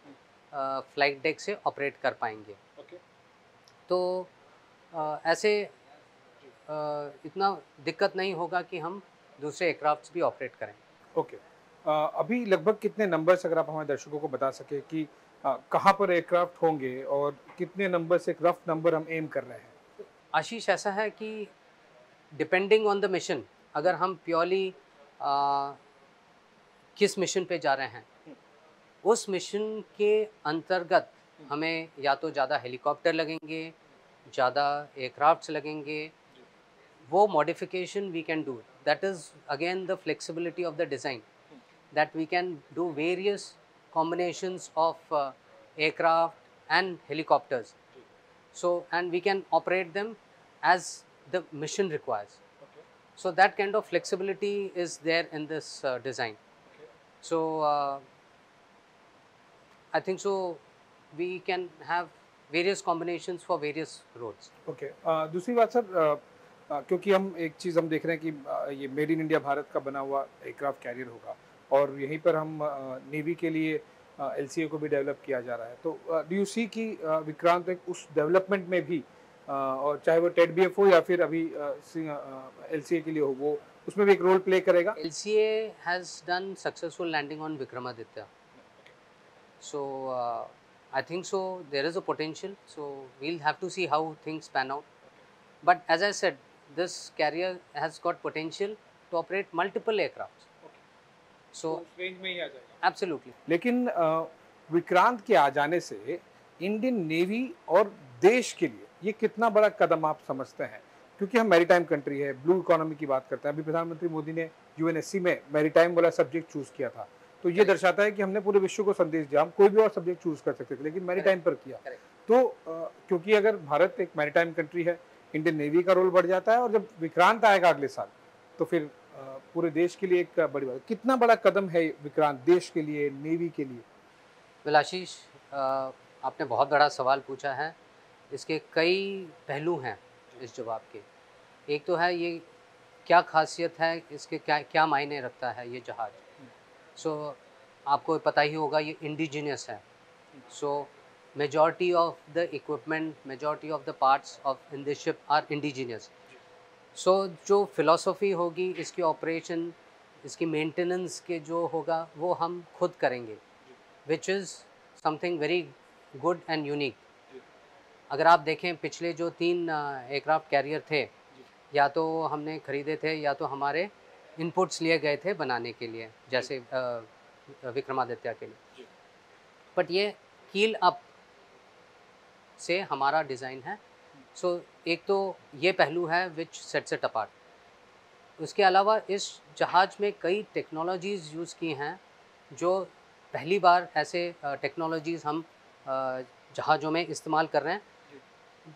Speaker 9: flight deck से operate कर पाएंगे. तो ऐसे इतना दिक्कत नहीं होगा कि हम दूसरे एयरक्राफ्ट भी ऑपरेट करें.
Speaker 8: ओके. अभी लगभग कितने नंबर्स, अगर आप हमारे दर्शकों को बता सके कि कहाँ पर एयरक्राफ्ट होंगे और कितने नंबर से, एक रफ नंबर हम एम कर रहे हैं?
Speaker 9: आशीष, ऐसा है कि डिपेंडिंग ऑन द मिशन, अगर हम प्योरली किस मिशन पे जा रहे हैं, उस मिशन के अंतर्गत हमें या तो ज़्यादा हेलीकॉप्टर लगेंगे, ज़्यादा एयरक्राफ्ट्स लगेंगे. वो modification we can do. That is again the flexibility of the design, that we can do various combinations of aircraft and helicopters. So, and we can operate them as the mission requires. So that kind of flexibility is there in this design. So I think so we can have various combinations for various roads.
Speaker 8: Okay. दूसरी बात sir, क्योंकि हम एक चीज़ हम देख रहे हैं कि ये मेड इन इंडिया भारत का बना हुआ एयरक्राफ्ट कैरियर होगा, और यहीं पर हम नेवी के लिए एलसीए को भी डेवलप किया जा रहा है. तो डू यू सी कि विक्रांत एक उस डेवलपमेंट में भी, और चाहे वो टेडबीएफ हो या फिर अभी एलसीए के लिए हो, वो उसमें भी एक रोल प्ले करेगा?
Speaker 9: LCA has done successful landing on Vikramaditya. So I think so there is a potential. So we'll have to see how things pan out. But as I said, this carrier has got potential to operate multiple aircrafts. So
Speaker 8: range में ही आ जाएगा.
Speaker 9: Absolutely.
Speaker 8: लेकिन विक्रांत के आ जाने से Indian navy और देश के लिए ये कितना बड़ा कदम आप समझते हैं? क्योंकि हम मैरीटाइम कंट्री है, ब्लू इकोनॉमी की बात करते हैं. अभी प्रधानमंत्री मोदी ने यूएनएससी में मैरीटाइम वाला सब्जेक्ट चूज किया था, तो ये दर्शाता है कि हमने पूरे विश्व को संदेश दिया. हम कोई भी और सब्जेक्ट चूज कर सकते थे, लेकिन मैरीटाइम पर किया. तो क्योंकि अगर भारत एक मैरीटाइम कंट्री है, इंडियन नेवी का रोल बढ़ जाता है, और जब विक्रांत आएगा अगले साल, तो फिर पूरे देश के लिए एक बड़ी बात. कितना बड़ा कदम है विक्रांत देश के लिए, नेवी के लिए?
Speaker 9: वेल आशीष, आपने बहुत बड़ा सवाल पूछा है. इसके कई पहलू हैं इस जवाब के. एक तो है ये क्या खासियत है, इसके क्या मायने रखता है ये जहाज. सो आपको पता ही होगा ये इंडिजिनियस है. So majority of the equipment, majority of the parts of in this ship are indigenous. So जो फिलॉसफी होगी इसकी ऑपरेशन, इसकी मेंटेनेंस के जो होगा वो हम खुद करेंगे, which is something very good and unique. अगर आप देखें पिछले जो 3 एयरक्राफ्ट कैरियर थे, या तो हमने ख़रीदे थे या तो हमारे इनपुट्स लिए गए थे बनाने के लिए, जैसे विक्रमादित्य के लिए. बट ये कील अप से हमारा डिज़ाइन है. सो एक तो ये पहलू है विच सेट्स इट अपार्ट. उसके अलावा इस जहाज में कई टेक्नोलॉजीज़ यूज़ की हैं, जो पहली बार ऐसे टेक्नोलॉजीज़ हम जहाज़ों में इस्तेमाल कर रहे हैं,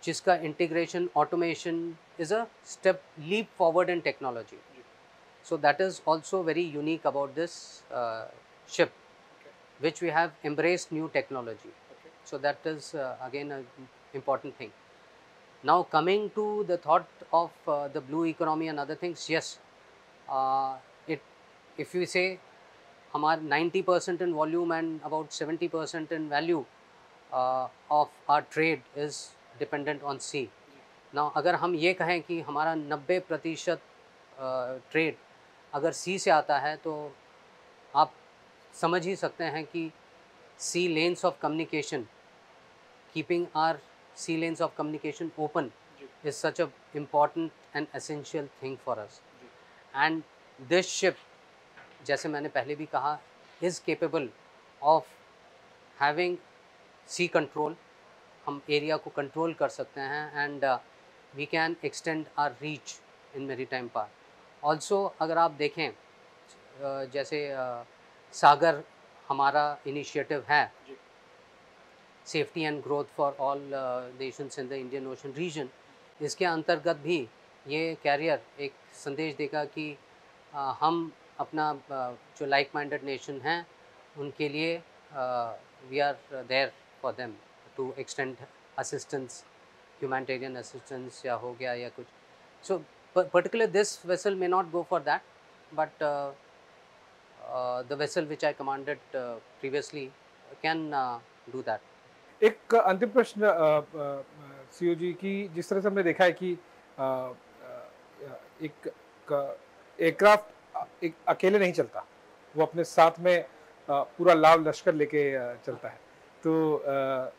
Speaker 9: जिसका integration, automation is a step leap forward in technology. So that is also very unique about this ship, which we have embraced new technology. So that is again an important thing. Now coming to the thought of the blue economy and other things, yes, if we say हमारा 90% in volume and about 70% in value of our trade is dependent on sea. Now अगर हम ये कहें कि हमारा 90% trade अगर सी से आता है, तो आप समझ ही सकते हैं कि sea lanes of communication, keeping our sea lanes of communication open is such a important and essential thing for us. And this ship, जैसे मैंने पहले भी कहा, is capable of having sea control, हम एरिया को कंट्रोल कर सकते हैं and we can extend our reach in maritime part. Also अगर आप देखें जैसे सागर हमारा इनिशिएटिव है, safety and growth for all nations in the Indian Ocean region, इसके अंतर्गत भी ये कैरियर एक संदेश देगा कि हम अपना जो लाइक माइंडेड नेशन हैं उनके लिए we are there for them to extend assistance, humanitarian assistance या हो गया या कुछ। So particular this vessel may not go for that, but the vessel which I commanded previously can do that.
Speaker 8: एक अंतिम प्रश्न सीओ जी की, जिस तरह से हमने देखा है कि एक एयरक्राफ्ट एक अकेले नहीं चलता, वो अपने साथ में पूरा लाव लश्कर लेके चलता है, तो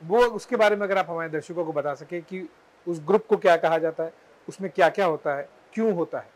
Speaker 8: वो उसके बारे में अगर आप हमारे दर्शकों को बता सकें कि उस ग्रुप को क्या कहा जाता है, उसमें क्या क्या होता है, क्यों होता है।